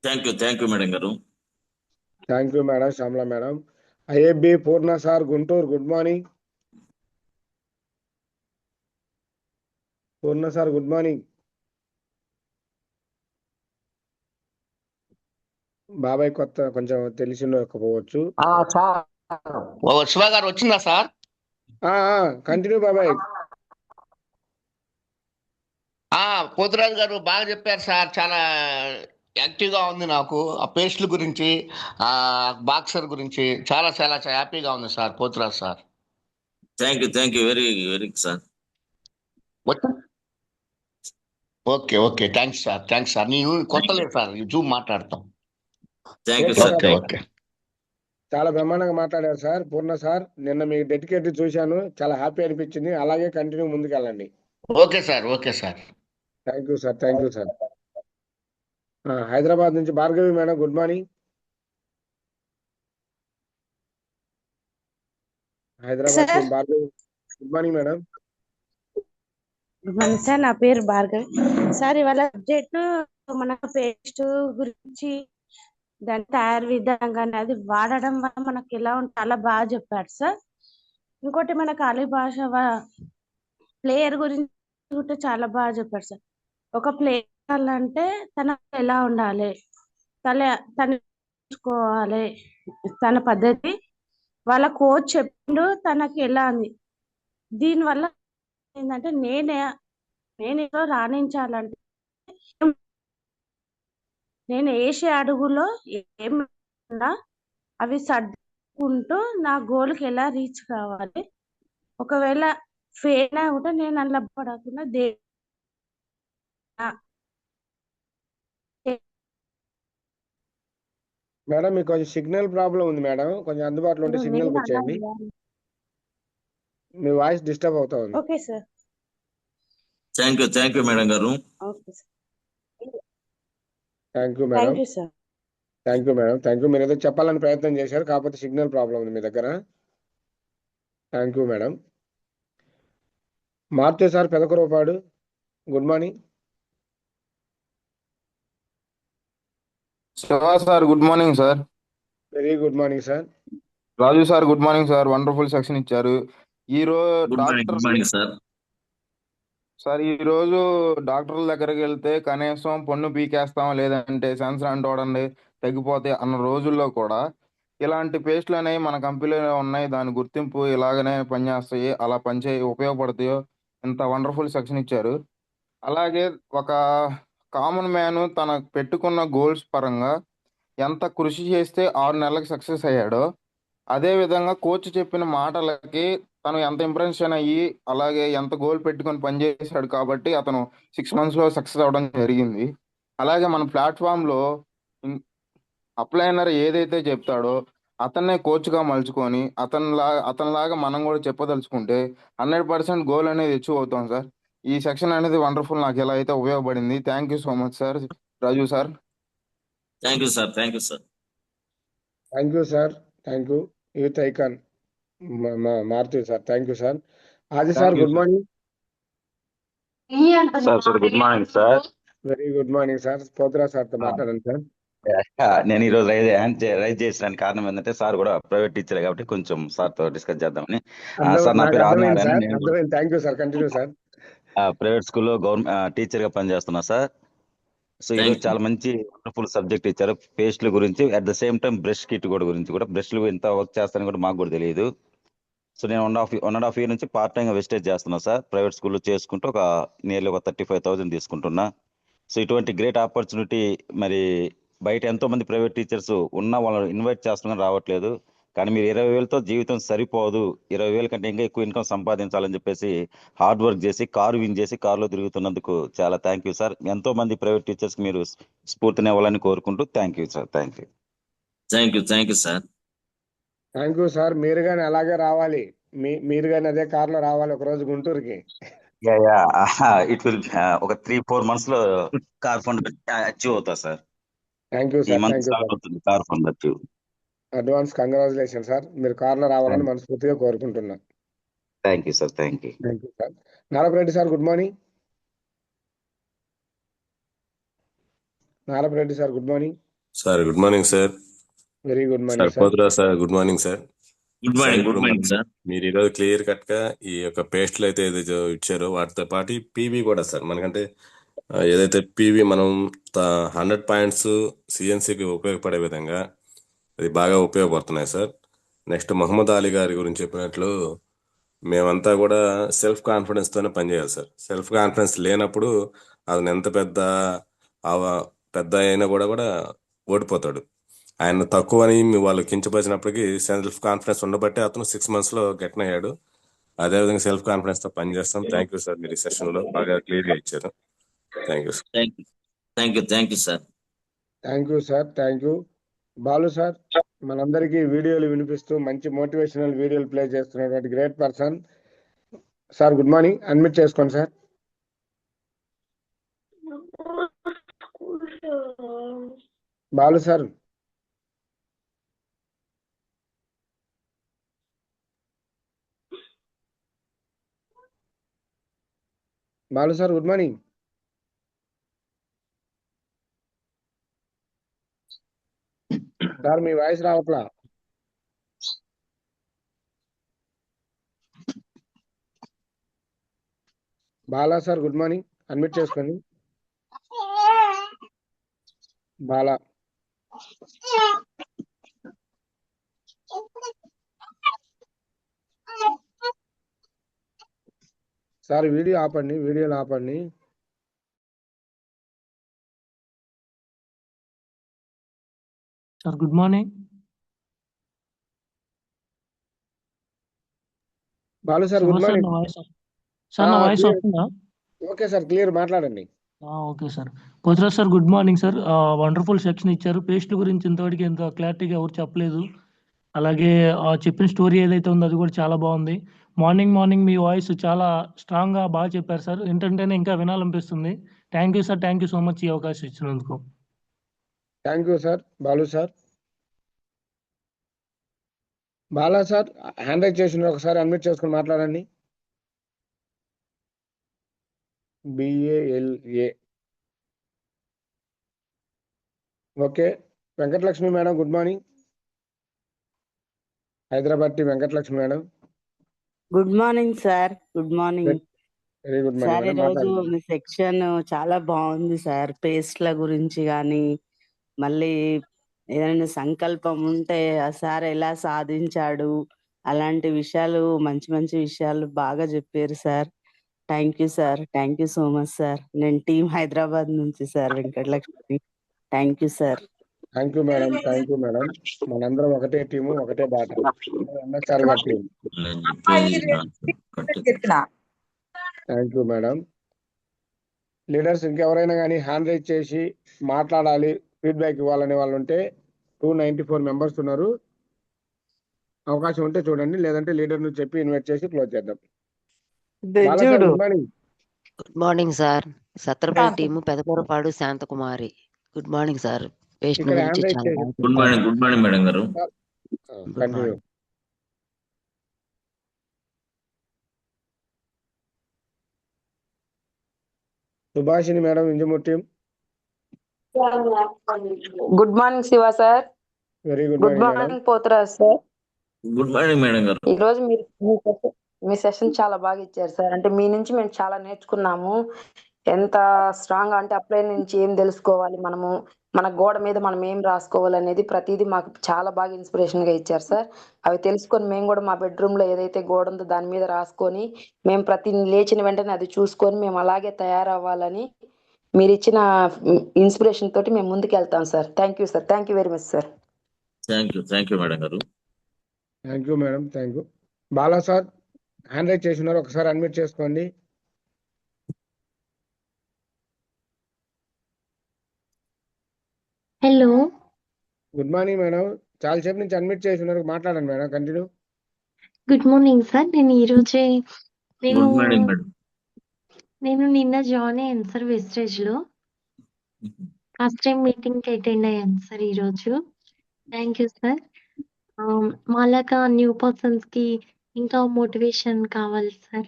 Thank you madam గారు. Thank you madam. Shyamala madam. IAB Purna sir Guntur good morning. Purna sir good morning. బాబాయ్ కొత్త కొంచెం తెలిసిపోవచ్చు. శివ గారు వచ్చిందా సార్? కంటిన్యూ బాబాయ్. పోతురాజు గారు బాగా చెప్పారు సార్. చాలా యాక్టివ్ గా ఉంది నాకు ఆ పేస్ట్ల గురించి, ఆ బాక్సర్ గురించి చాలా చాలా హ్యాపీగా ఉంది sir Poturaju sir. Thank you very very sir. Okay thanks sir. నేను కొత్తలేదు సార్, జూమ్ మాట్లాడతాం. Thank you sir. ఓకే. చాలా బ్రహ్మాండంగా మాట్లాడారు సార్ పూర్ణ సార్. నిన్న మీకు డెడికేట్ చూశాను, చాలా హ్యాపీ అనిపించింది. అలాగే కంటిన్యూ ముందుకెళ్ళండి. Okay sir. Thank you sir. Hyderabad నుంచి Bhargavi madam good morning. Hyderabad నుంచి Bhargavi good morning madam. Sir నా పేరు భార్గవి సార్. ఇవాళ సబ్జెక్ట్ మన పేస్ట్ గురించి, దాని తయారు విధానం అది వాడడం వల్ల మనకి ఎలా ఉంటుంది చాలా బాగా చెప్పాడు సార్. ఇంకోటి మనకు అలీ భాష ప్లేయర్ గురించి కూడా చాలా బాగా చెప్పాడు సార్. ఒక ప్లేయర్ అంటే తనకు ఎలా ఉండాలి, తను చూసుకోవాలి, తన పద్ధతి వాళ్ళ కోచ్ చెప్పిండు తనకి ఎలా ఉంది. దీనివల్ల ఏంటంటే నేను రాణించాలంటే నేను వేసే అడుగులో ఏమి ఉన్నా అవి సర్దుకుంటూ నా గోల్కి ఎలా రీచ్ కావాలి. ఒకవేళ ఫెయిల్ అయినా కూడా నేను అందులో పడకుండా మేడం మీకు కొంచెం సిగ్నల్ ప్రాబ్లం ఉంది మేడం, కొంచెం అందుబాటులో ఉంటే నేను సిగ్నల్కి అలా వచ్చేయండి. ఉండాలి. మీ వాయిస్ డిస్టర్బ్ అవుతా ఉంది. Okay sir. Thank you madam గారు. Okay sir. Thank you madam. Thank you sir. Thank you madam. Thank you. మీరు ఏదో చెప్పాలని ప్రయత్నం చేశారు, కాకపోతే సిగ్నల్ ప్రాబ్లం ఉంది మీ దగ్గర. Thank you madam. Maruti sir Pedakurapadu, good morning. Shiva sir good morning sir. Very good morning sir. Raju sir good morning sir. Wonderful section ఇచ్చారు. ఈ రోజు గుడ్ మార్నింగ్ సార్. సార్ ఈ రోజు డాక్టర్ల దగ్గరికి వెళ్తే కనీసం పన్ను పీకేస్తాం లేదంటే సెన్సర్ అంటోడండి తగ్గిపోతాయి అన్న రోజుల్లో కూడా ఇలాంటి పేస్టులు అనేవి మన కంపెనీలో ఉన్నాయి. దాని గుర్తింపు ఇలాగనే పనిచేస్తాయి, అలా పనిచేయి ఉపయోగపడతాయో ఇంత వండర్ఫుల్ సెక్షన్ ఇచ్చారు. అలాగే ఒక కామన్ మ్యాన్ తన పెట్టుకున్న గోల్స్ పరంగా ఎంత కృషి చేస్తే 6 నెలలకు సక్సెస్ అయ్యాడో అదే విధంగా కోచ్ చెప్పిన మాటలకి తను ఎంత ఇంప్రెషన్ అయ్యి అలాగే ఎంత గోల్ పెట్టుకొని పనిచేశాడు కాబట్టి అతను 6 months లో సక్సెస్ అవ్వడం జరిగింది. అలాగే మన ప్లాట్ఫామ్లో అప్లైనర్ ఏదైతే చెప్తాడో అతన్నే కోచ్గా మలుచుకొని అతనిలాగా మనం కూడా చెప్పదలుచుకుంటే 100% గోల్ అనేది అచీవ్ అవుతాం సార్. ఈ సెక్షన్ అనేది వండర్ఫుల్, నాకు ఎలా అయితే ఉపయోగపడింది. Thank you so much sir. Raju sir. Thank you sir. Thank you sir. Thank you sir. Thank you. Youth icon Maruti sir. Thank you sir. Adi sir thank you good sir. Morning. Sir good morning sir. Very good morning sir. Potura సార్తో మాట్లాడండి సార్. నేను ఈ రోజు రైజ్ చేసడానికి కారణం ఏంటంటే సార్ కూడా ప్రైవేట్ టీచర్ కాబట్టి కొంచెం సార్తో డిస్కస్ చేద్దామని. సార్ నా నాకు పేరు అర్థమైంది ఆదినారాయణ. సార్, నేను అర్థమైంది. Thank you sir. Continue sir. Private స్కూల్లో గవర్నమెంట్ టీచర్ గా పనిచేస్తున్నా సార్. సో ఈరోజు థ్యాంక్ యూ. చాలా మంచి వండర్ఫుల్ సబ్జెక్ట్ ఇచ్చారు పేస్ట్ల గురించి. At the same time brush kit కూడా గురించి కూడా బ్రష్లు ఇంత వర్క్ చేస్తానని కూడా మాకు కూడా తెలియదు. సో నేను 1.5 year నుంచి పార్ట్ టైంగా వెస్టేజ్ చేస్తున్నా సార్. ప్రైవేట్ స్కూల్లో చేసుకుంటూ ఒక నియర్లీ ఒక 35,000 తీసుకుంటున్నా. సో ఇటువంటి గ్రేట్ ఆపర్చునిటీ మరి బయట ఎంతో మంది ప్రైవేట్ టీచర్స్ ఉన్న వాళ్ళని ఇన్వైట్ చేస్తున్నా రావట్లేదు. కానీ మీరు 20,000తో జీవితం సరిపోదు, 20,000 కంటే ఇంకా ఎక్కువ ఇన్కమ్ సంపాదించాలని చెప్పేసి హార్డ్ వర్క్ చేసి కారు విన్ చేసి కారులో తిరుగుతున్నందుకు చాలా థ్యాంక్ యూ సార్. ఎంతో మంది ప్రైవేట్ టీచర్స్ మీరు స్ఫూర్తినివ్వాలని కోరుకుంటూ thank you sir. Thank you. Thank you sir. Thank you sir. మీరు కానీ అలాగే రావాలి, మీరు కానీ అదే కార్లో రావాలి ఒకరోజు గుంటూరుకి. ఇట్ విల్ ఒక 3-4 months లో కార్ ఫండ్ అచీవ్ అవుతా సార్. థ్యాంక్ యూ ఈ sir. Month thank you start sir. అవుతుంది car fund achieve. Advance congratulation sir. మీరు కార్లో రావాలని మనస్ఫూర్తిగా కోరుకుంటున్నా. Thank you sir. Thank you. Thank you sir. Narapareddy sir good morning. Narapareddy sir good morning. Sir good morning sir. Very good sir morning sir. పోతురా sir good morning sir. Good sir morning. ఇప్పుడు గుడ్ మార్నింగ్ సార్. మీరు ఈరోజు క్లియర్ కట్ గా ఈ యొక్క పేస్ట్లు అయితే ఏదైతే ఇచ్చారో వాటితో పాటు పీవీ కూడా సార్ మనకంటే ఏదైతే పీవీ మనం 100 points సిఎన్సికి ఉపయోగపడే విధంగా అది బాగా ఉపయోగపడుతున్నాయి సార్. నెక్స్ట్ మహమ్మద్ అలీ గారి గురించి చెప్పినట్లు మేమంతా కూడా సెల్ఫ్ కాన్ఫిడెన్స్ తోనే పనిచేయాలి సార్. సెల్ఫ్ కాన్ఫిడెన్స్ లేనప్పుడు అతను ఎంత పెద్ద అయినా కూడా ఓడిపోతాడు. ఆయన తక్కువ అని వాళ్ళు కించపరిచినప్పటికీ సెల్ఫ్ కాన్ఫిడెన్స్ ఉండబట్టే అతను 6 months లో గెట్న్ అయ్యాడు. అదేవిధంగా సెల్ఫ్ కాన్ఫిడెన్స్ తో పనిచేస్తాం. Thank you sir. మీరు ఈ సెషన్ లో బాగా క్లియర్ గా ఇచ్చారు. Thank you sir. Thank you sir. Thank you sir. Thank you. Balu sir మనందరికీ వీడియోలు వినిపిస్తూ మంచి మోటివేషనల్ వీడియోలు ప్లే చేస్తున్నటువంటి great person sir. Good morning. Admit చేసుకోండి sir. Balu sir. Balu sir good morning. Sir మీ వాయిస్ రావట్లా. Bala sir good morning. Admit చేసుకోండి. బాలా సార్ వీడియో ఆపండి, వీడియోలు ఆపండి. Sir good morning. Balu sir Shiva good sir morning. నా వాయిస్ సార్ నా వాయిస్ క్లియర్. వస్తుందా? ఓకే సార్, క్లియర్ మాట్లాడండి. Okay sir. Pothuraj sir good morning sir. Wonderful section ఇచ్చారు. పేస్ట్ల గురించి ఇంతవరకు ఎంత క్లారిటీగా ఎవరు చెప్పలేదు. అలాగే చెప్పిన స్టోరీ ఏదైతే ఉందో అది కూడా చాలా బాగుంది. మార్నింగ్ మీ వాయిస్ చాలా స్ట్రాంగ్గా బాగా చెప్పారు సార్. ఏంటంటేనే ఇంకా వినాలనిపిస్తుంది. Thank you sir, thank you so much ఈ అవకాశం ఇచ్చినందుకు. Thank you sir. Balu sir. Bala sir hand raise చేసిన ఒకసారి అన్మ్యూట్ చేసుకుని మాట్లాడండి. BALA. Okay. Venkatalakshmi madam good morning. Hyderabad team Venkatalakshmi madam. Good morning sir. Good morning very good sir. Morning madam. ఈరోజు మాట్లాడండి. మీ సెక్షన్ చాలా బాగుంది సార్. పేస్ట్ల గురించి కానీ, మళ్ళీ ఏదైనా సంకల్పం ఉంటే ఆ సార్ ఎలా సాధించాడు, అలాంటి విషయాలు మంచి మంచి విషయాలు బాగా చెప్పారు sir. Thank you sir. Thank you so much sir. నేను టీం హైదరాబాద్ నుంచి sir, Venkatalakshmi. Thank you sir. Thank you madam. Thank you madam. మనందరం ఒకటే టీము, ఒకటే బాట. ఎంఎస్ఆర్ గారి team. Thank you madam. Leaders ఇంకెవరైనా కానీ హ్యాండ్ రైజ్ చేసి మాట్లాడాలి, ఫీడ్బ్యాక్ ఇవ్వాలనే వాళ్ళు ఉంటే 294 మెంబర్స్ ఉన్నారు. అవకాశం ఉంటే చూడండి, లేదంటే లీడర్ ను చెప్పి ఇన్వైట్ చేసి క్లోజ్ చేద్దాం. Bala sir good morning. Good morning sir. Satrapalli team Pedapurapadu Shantakumari. Good morning sir. పేస్ట్ ఇక్కడ గురించి హ్యాండ్ రైజ్ చాలా చేసి బాగా good morning. Good morning madam గారు. Good continue. Morning. Subhashini madam Injamur team. Good morning Shiva sir. Very good good morning madam. Morning Pothuraj sir. Good morning madam గారు. ఈ రోజు మీరు మీ సెషన్ చాలా బాగా ఇచ్చారు సార్. అంటే మీ నుంచి మేము చాలా నేర్చుకున్నాము. ఎంత స్ట్రాంగ్ అంటే అప్లై నుంచి ఏం తెలుసుకోవాలి, మనము మన గోడ మీద మనం ఏం రాసుకోవాలి అనేది ప్రతిదీ మాకు చాలా బాగా ఇన్స్పిరేషన్ గా ఇచ్చారు సార్. అవి తెలుసుకొని మేము కూడా మా బెడ్రూమ్ లో ఏదైతే గోడ ఉందో దాని మీద రాసుకొని మేము ప్రతి లేచిన వెంటనే అది చూసుకొని మేము అలాగే తయారవ్వాలని మీరు ఇచ్చిన ఇన్స్పిరేషన్ తోటి మేము ముందుకు వెళ్తాం సార్. Thank you sir. Thank you very much sir. Thank you madam గారు. Thank you madam. Thank you. Bala sir hand raise చేసినారు, ఒకసారి అన్మ్యూట్ చేసుకోండి. Hello, good morning madam. చాలా సేపు నుంచి అన్మ్యూట్ చేసినారు, మాట్లాడండి madam. Continue. Good morning sir. నేను ఈరోజే నేను గుడ్ మార్నింగ్ మేడం. నేను నిన్న జాయిన్ అయ్యాను సార్ వెస్టేజ్ లో. ఫస్ట్ టైం మీటింగ్ కి అటెండ్ అయ్యాను సార్ ఈరోజు. Thank you sir. మాలాగా న్యూ పర్సన్స్ కి ఇంకా మోటివేషన్ కావాలి సార్.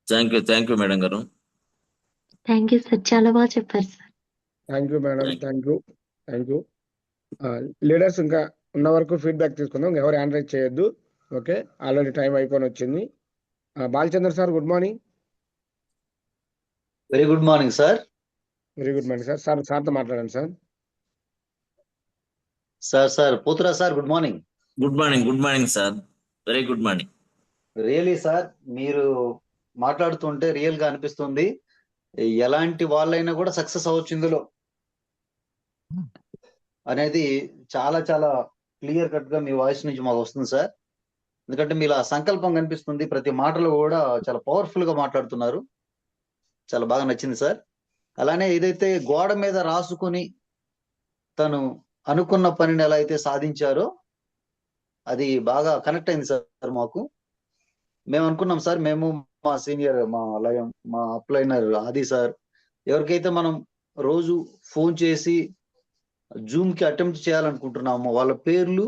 థ్యాంక్ యూ మేడం గారు. Thank you sir. చాలా బాగా చెప్పారు sir. Thank you madam. Thank you. Thank you. Leaders ఇంకా ఉన్న వరకు ఫీడ్బ్యాక్ తీసుకుందాం. ఎవరు హ్యాండ్ రైజ్ చేయొద్దు. ఓకే, ఆల్రెడీ టైం అయిపోయి వచ్చింది. Balachandra sir good morning. Very good morning sir. Very good morning sir. సార్తో మాట్లాడండి sir. Sir Pothuraj sir good morning. Good morning sir. Very good morning. Really sir, మీరు మాట్లాడుతుంటే రియల్ గా అనిపిస్తుంది. ఎలాంటి వాళ్ళైనా కూడా సక్సెస్ అవ్వచ్చు ఇందులో అనేది చాలా చాలా క్లియర్ కట్ గా మీ వాయిస్ నుంచి మాకు వస్తుంది సార్. ఎందుకంటే మీరు ఆ సంకల్పం కనిపిస్తుంది. ప్రతి మాటలో కూడా చాలా పవర్ఫుల్ గా మాట్లాడుతున్నారు. చాలా బాగా నచ్చింది సార్. అలానే ఏదైతే గోడ మీద రాసుకుని తను అనుకున్న పనిని ఎలా అయితే సాధించారో అది బాగా కనెక్ట్ అయింది సార్ మాకు. మేము అనుకున్నాం సార్, మేము మా సీనియర్ మా అప్లైనర్ ఆది సార్, ఎవరికైతే మనం రోజు ఫోన్ చేసి జూమ్ కి అటెంప్ట్ చేయాలనుకుంటున్నామో వాళ్ళ పేర్లు,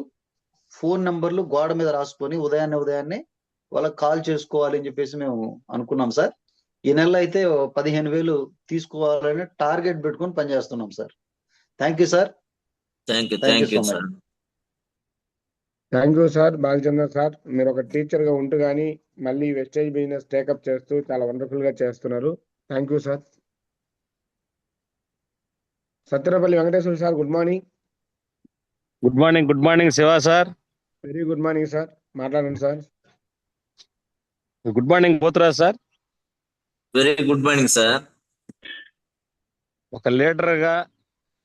ఫోన్ నంబర్లు గోడ మీద రాసుకొని ఉదయాన్నే వాళ్ళకి కాల్ చేసుకోవాలి అని చెప్పేసి మేము అనుకున్నాం సార్. ఈ నెల అయితే 15,000 తీసుకోవాలని టార్గెట్ పెట్టుకొని పనిచేస్తున్నాం sir. Thank you sir. Thank you sir. Thank you sir. Balachandra sir, మీరు ఒక టీచర్ గా ఉంటూ కానీ మళ్ళీ వెస్టేజ్ బిజినెస్ టేకప్ చేస్తూ చాలా వండర్ఫుల్ గా చేస్తున్నారు. Thank you sir. Satyanapalli Venkateswara sir good morning. Good morning Shiva sir. Very good morning sir. మాట్లాడండి sir. Good morning Pothuraj sir. Very good morning sir. ఒక లీడర్ గా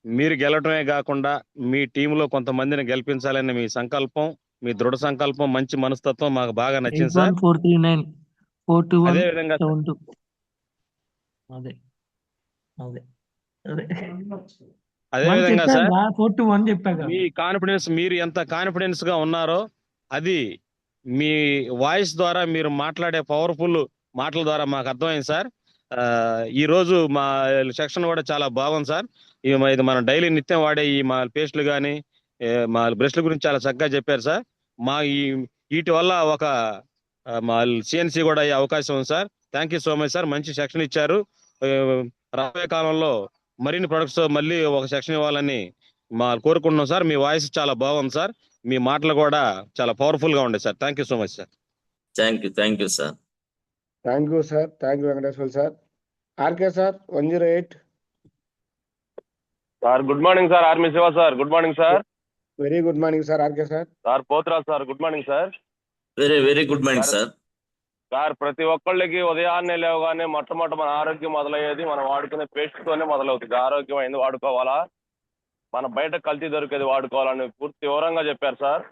మీరు గెలవడమే కాకుండా మీ టీంలో కొంతమందిని గెలిపించాలని మీ సంకల్పం, మీ దృఢ సంకల్పం, మంచి మనస్తత్వం మాకు బాగా నచ్చింది సార్. 81 439 అదే విధంగా 421 అదే అదే అదే అదే 1 విధంగా చెప్పాను సార్, 421 చెప్పాగా. మీ కాన్ఫిడెన్స్, మీరు ఎంత కాన్ఫిడెన్స్ గా ఉన్నారో అది మీ వాయిస్ ద్వారా, మీరు మాట్లాడే పవర్ఫుల్ మాటల ద్వారా మాకు అర్థమైంది సార్. ఈ రోజు మా సెక్షన్ కూడా చాలా బాగుంది సార్. ఇది మనం డైలీ నిత్యం వాడే ఈ మా పేస్ట్లు కానీ మా బ్రష్ల గురించి చాలా చక్కగా చెప్పారు సార్. మా వీటి వల్ల ఒక మా సిఎన్సి కూడా అయ్యే అవకాశం ఉంది sir. Thank you so much sir. మంచి సెక్షన్ ఇచ్చారు. రాబోయే కాలంలో మరిన్ని ప్రొడక్ట్స్ మళ్ళీ ఒక సెక్షన్ ఇవ్వాలని కోరుకుంటున్నాం సార్. మీ వాయిస్ చాలా బాగుంది సార్. మీ మాటలు కూడా చాలా పవర్ఫుల్ గా ఉండే sir. Thank you so much sir. Thank you sir. Thank you sir. Thank you Venkateswara sir. RK sir 108. Sir good morning sir. Army Shiva sir good morning sir. Very good morning sir. RK sir. Sir Pothuraj sir good morning sir. Very good morning sir. Sir ప్రతి ఒక్కళ్ళకి ఉదయాన్నే లేవగానే మొట్టమొదటి మన ఆరోగ్యం మొదలయ్యేది మనం వాడుకునే పేస్ట్ తోనే మొదలవుతుంది. ఆరోగ్యం అయింది వాడుకోవాలా, మన బయట కల్తీ దొరికేది వాడుకోవాలని పూర్తి వివరంగా చెప్పారు సార్.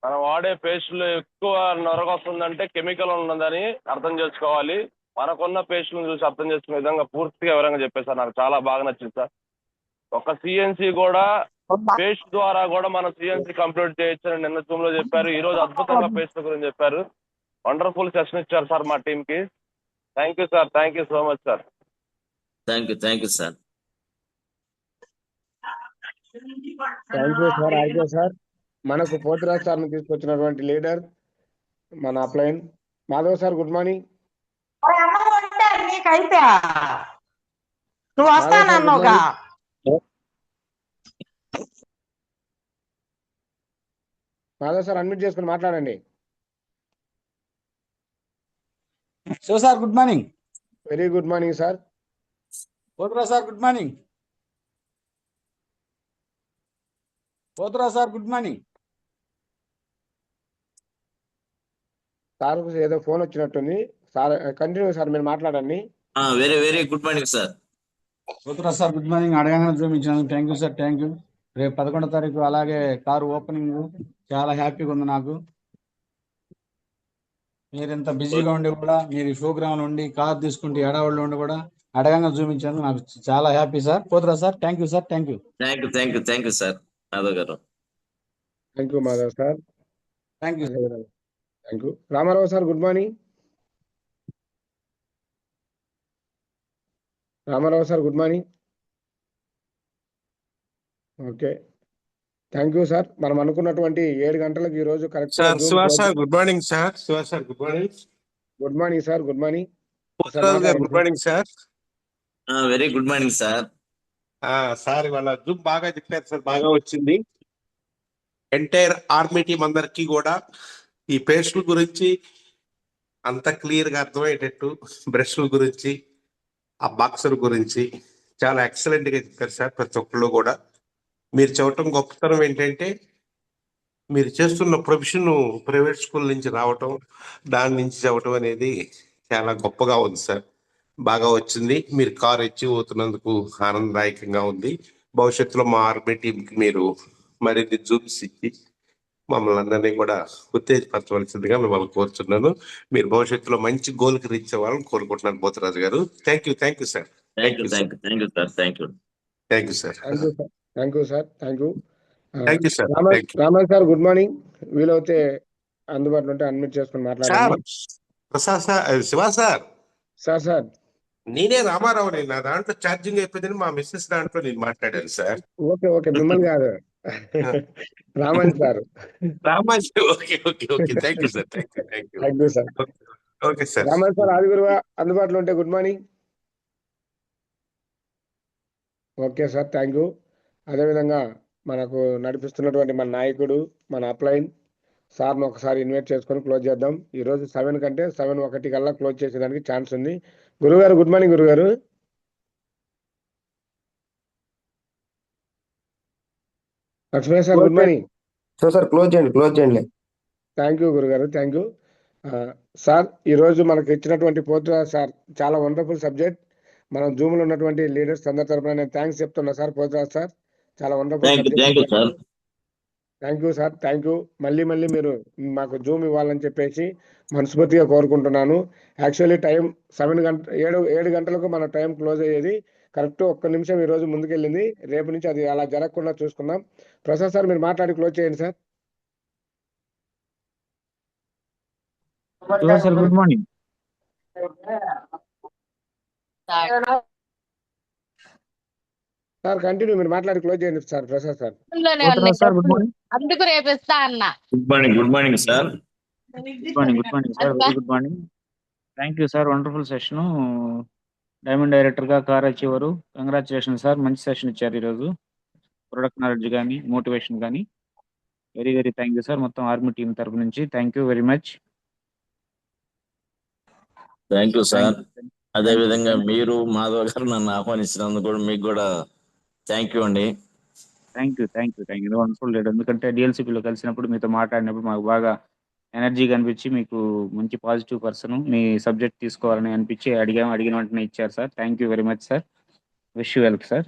మనం వాడే పేస్టులు ఎక్కువ నొరగొస్తుందంటే కెమికల్ ఉన్నదని అర్థం చేసుకోవాలి. మనకున్న పేస్టులను చూసి అర్థం చేసుకునే విధంగా పూర్తిగా వివరంగా చెప్పారు సార్. నాకు చాలా బాగా నచ్చింది సార్. ఒక సిఎన్సి కూడా పేస్ట్ ద్వారా కూడా మనం సిఎన్సి కంప్లీట్ చేయొచ్చని నిన్న జూమ్ లో చెప్పారు. ఈ రోజు అద్భుతంగా పేస్ట్ గురించి చెప్పారు. వండర్ఫుల్ సెషన్ ఇచ్చారు సార్ మా టీమ్ కి. Thank you sir. Thank you so much sir. Thank you sir. Thank you sir. RK sir. మనకు పోతురాజ్ సార్ని తీసుకొచ్చినటువంటి లీడర్ మన upline Madhav sir. Good morning. నీకైతే నువ్వు వస్తానన్నావుగా. మాధవ్ సార్ అన్మ్యూట్ చేసుకుని మాట్లాడండి. Shiva sir good morning. Very good morning sir. Pothuraj sir good morning. Pothuraj sir good morning. Sir ఏదో ఫోన్ వచ్చినట్టుంది సార్. కంటిన్యూ సార్, మీరు మాట్లాడండి. Very good morning sir. Pothuraj sir good morning. అడగానే జూమ్ ఇచ్చినందుకు thank you sir. Thank you. రేపు 11వ తారీఖు అలాగే కారు ఓపెనింగ్ చాలా హ్యాపీగా ఉంది నాకు. మీరు ఇంత బిజీగా ఉండి కూడా మీరు ప్రోగ్రాంలు ఉండి కార్ తీసుకుంటే ఎడవాళ్ళు ఉండి కూడా అడగంగా చూపించాను. నాకు చాలా happy sir. Pothuraj sir thank you sir. Thank you sir. Madhav గారు. Thank you Madhav sir. Thank you. Thank you. Ramarao sir good morning. Ramarao sir good morning. Okay, thank you sir. మనం అనుకున్నటువంటి 7 గంటలకు ఈ రోజు correct. Good morning sir. Shiva sir good morning. Good morning sir. Good morning. Good morning sir. Very good morning sir. Sir ఇవాళ జూమ్ బాగా చెప్పారు సార్. బాగా వచ్చింది. ఎంటైర్ ఆర్మీ టీం అందరికి కూడా ఈ పేస్టుల గురించి అంత క్లియర్ గా అర్థమయ్యేటట్టు, బ్రష్ల గురించి, ఆ బాక్సర్ గురించి చాలా ఎక్సలెంట్ గా చెప్పారు సార్. ప్రతి ఒక్కళ్ళు కూడా మీరు చెప్పటం గొప్పతనం ఏంటంటే, మీరు చేస్తున్న ప్రొఫెషన్ ప్రైవేట్ స్కూల్ నుంచి రావటం, దాని నుంచి చదవటం అనేది చాలా గొప్పగా ఉంది సార్. బాగా వచ్చింది. మీరు కార్ ఇచ్చి పోతున్నందుకు ఆనందదాయకంగా ఉంది. భవిష్యత్తులో మా ఆర్మీ టీంకి మీరు మరిన్ని జూమ్స్ ఇచ్చి మమ్మల్ని అందరినీ కూడా ఉత్తేజపరచవలసిందిగా మిమ్మల్ని కోరుతున్నాను. మీరు భవిష్యత్తులో మంచి గోల్కి రీచ్ అవ్వాలని కోరుకుంటున్నాను పోతురాజు గారు. Thank you sir. Thank you sir. Thank you sir. Thank you sir. Thank you. Thank you sir. Ramarao sir good morning. వీలైతే అందుబాటులో ఉంటే అన్మ్యూట్ చేసుకుని మాట్లాడండి. Prasad sir, Shiva sir. Sir నేనే రామారావు. నా దాంట్లో ఛార్జింగ్ అయిపోయిందని మా మిస్సెస్ దాంట్లో నేను మాట్లాడాను సార్. ఓకే, మిమ్మల్ని కాదు, Ramaji sir. Ramaji. Okay. Thank you sir. Thank you sir. Okay sir. Ramaji sir Adiguru అందుబాటులో ఉంటే good morning. Okay sir, thank you. అదేవిధంగా మనకు నడిపిస్తున్నటువంటి మన నాయకుడు, మన అప్లైన్ సార్ను ఒకసారి ఇన్వైట్ చేసుకొని క్లోజ్ చేద్దాం. ఈరోజు 7 కంటే 7:01 కల్లా క్లోజ్ చేసేదానికి ఛాన్స్ ఉంది. గురుగారు గుడ్ మార్నింగ్. గురుగారు Lakshmi sir good morning. Sir close చేయండి. థ్యాంక్ యూ గురుగారు. Thank you sir. ఈరోజు మనకు ఇచ్చినటువంటి పోతురాజ్ సార్ చాలా వండర్ఫుల్ సబ్జెక్ట్. మన జూమ్ లో ఉన్నటువంటి లీడర్స్ అందరి తరపున నేను థ్యాంక్స్ చెప్తున్నా సార్. పోతురాజు సార్ చాలా wonderful thank you subject sir. Thank you sir. Thank you. మళ్ళీ మీరు మాకు జూమ్ ఇవ్వాలని చెప్పేసి మనస్ఫూర్తిగా కోరుకుంటున్నాను. యాక్చువల్లీ టైం 7 గంటలకు మన టైం క్లోజ్ అయ్యేది. కరెక్ట్ 1 నిమిషం ఈ రోజు ముందుకెళ్ళింది. రేపు నుంచి అది అలా జరగకుండా చూసుకుందాం. ప్రసాద్ సార్ మీరు మాట్లాడి క్లోజ్ చేయండి sir. Sir good morning. Sir continue మీరు మాట్లాడి క్లోజ్ చేయండి sir. Prasad sir. Sir good morning. అందుకు రేపిస్తా అన్న. Good morning sir. Good morning sir. Very good morning. Thank you sir. Wonderful session. Diamond director గా కార్ అచీవరు. Congratulation sir. మంచి సెషన్ ఇచ్చారు ఈరోజు. ప్రొడక్ట్ నాలెడ్జ్ కానీ మోటివేషన్ కానీ very very thank you sir. మొత్తం ఆర్మీ టీం తరపు నుంచి thank you very much. Thank you sir. అదే విధంగా మీరు మాధవ్ గారు నన్ను ఆహ్వానించినందుకు కూడా మీకు కూడా థ్యాంక్ యూ అండి. Thank you wonderful leader. ఎందుకంటే డిఎల్సిపిలో కలిసినప్పుడు మీతో మాట్లాడినప్పుడు మాకు బాగా ఎనర్జీగా అనిపించి మీకు మంచి పాజిటివ్ పర్సన్ మీ సబ్జెక్ట్ తీసుకోవాలని అనిపించి అడిగిన వెంటనే ఇచ్చారు sir. Thank you very much sir. Wish you well sir.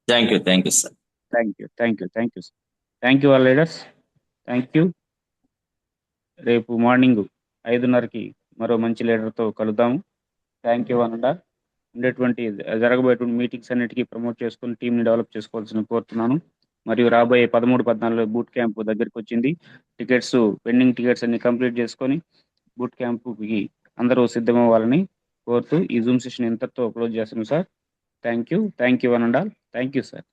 Thank you sir. Thank you sir. Thank you all leaders. Thank you. రేపు మార్నింగ్ 5:30కి మరో మంచి లీడర్తో కలుద్దాము. Thank you Ananda. ఉండేటువంటి జరగబోయేటువంటి మీటింగ్స్ అన్నిటికీ ప్రమోట్ చేసుకుని టీంని డెవలప్ చేసుకోవాల్సిన కోరుతున్నాను. మరియు రాబోయే 13-14 బూట్ క్యాంప్ దగ్గరికి వచ్చింది. పెండింగ్ టికెట్స్ అన్ని కంప్లీట్ చేసుకొని బూట్ క్యాంప్కి అందరూ సిద్ధమవ్వాలని కోరుతూ ఈ జూమ్ సెషన్ ఇంతటితో క్లోజ్ చేస్తున్నాం sir. Thank you Ananda. Thank you sir.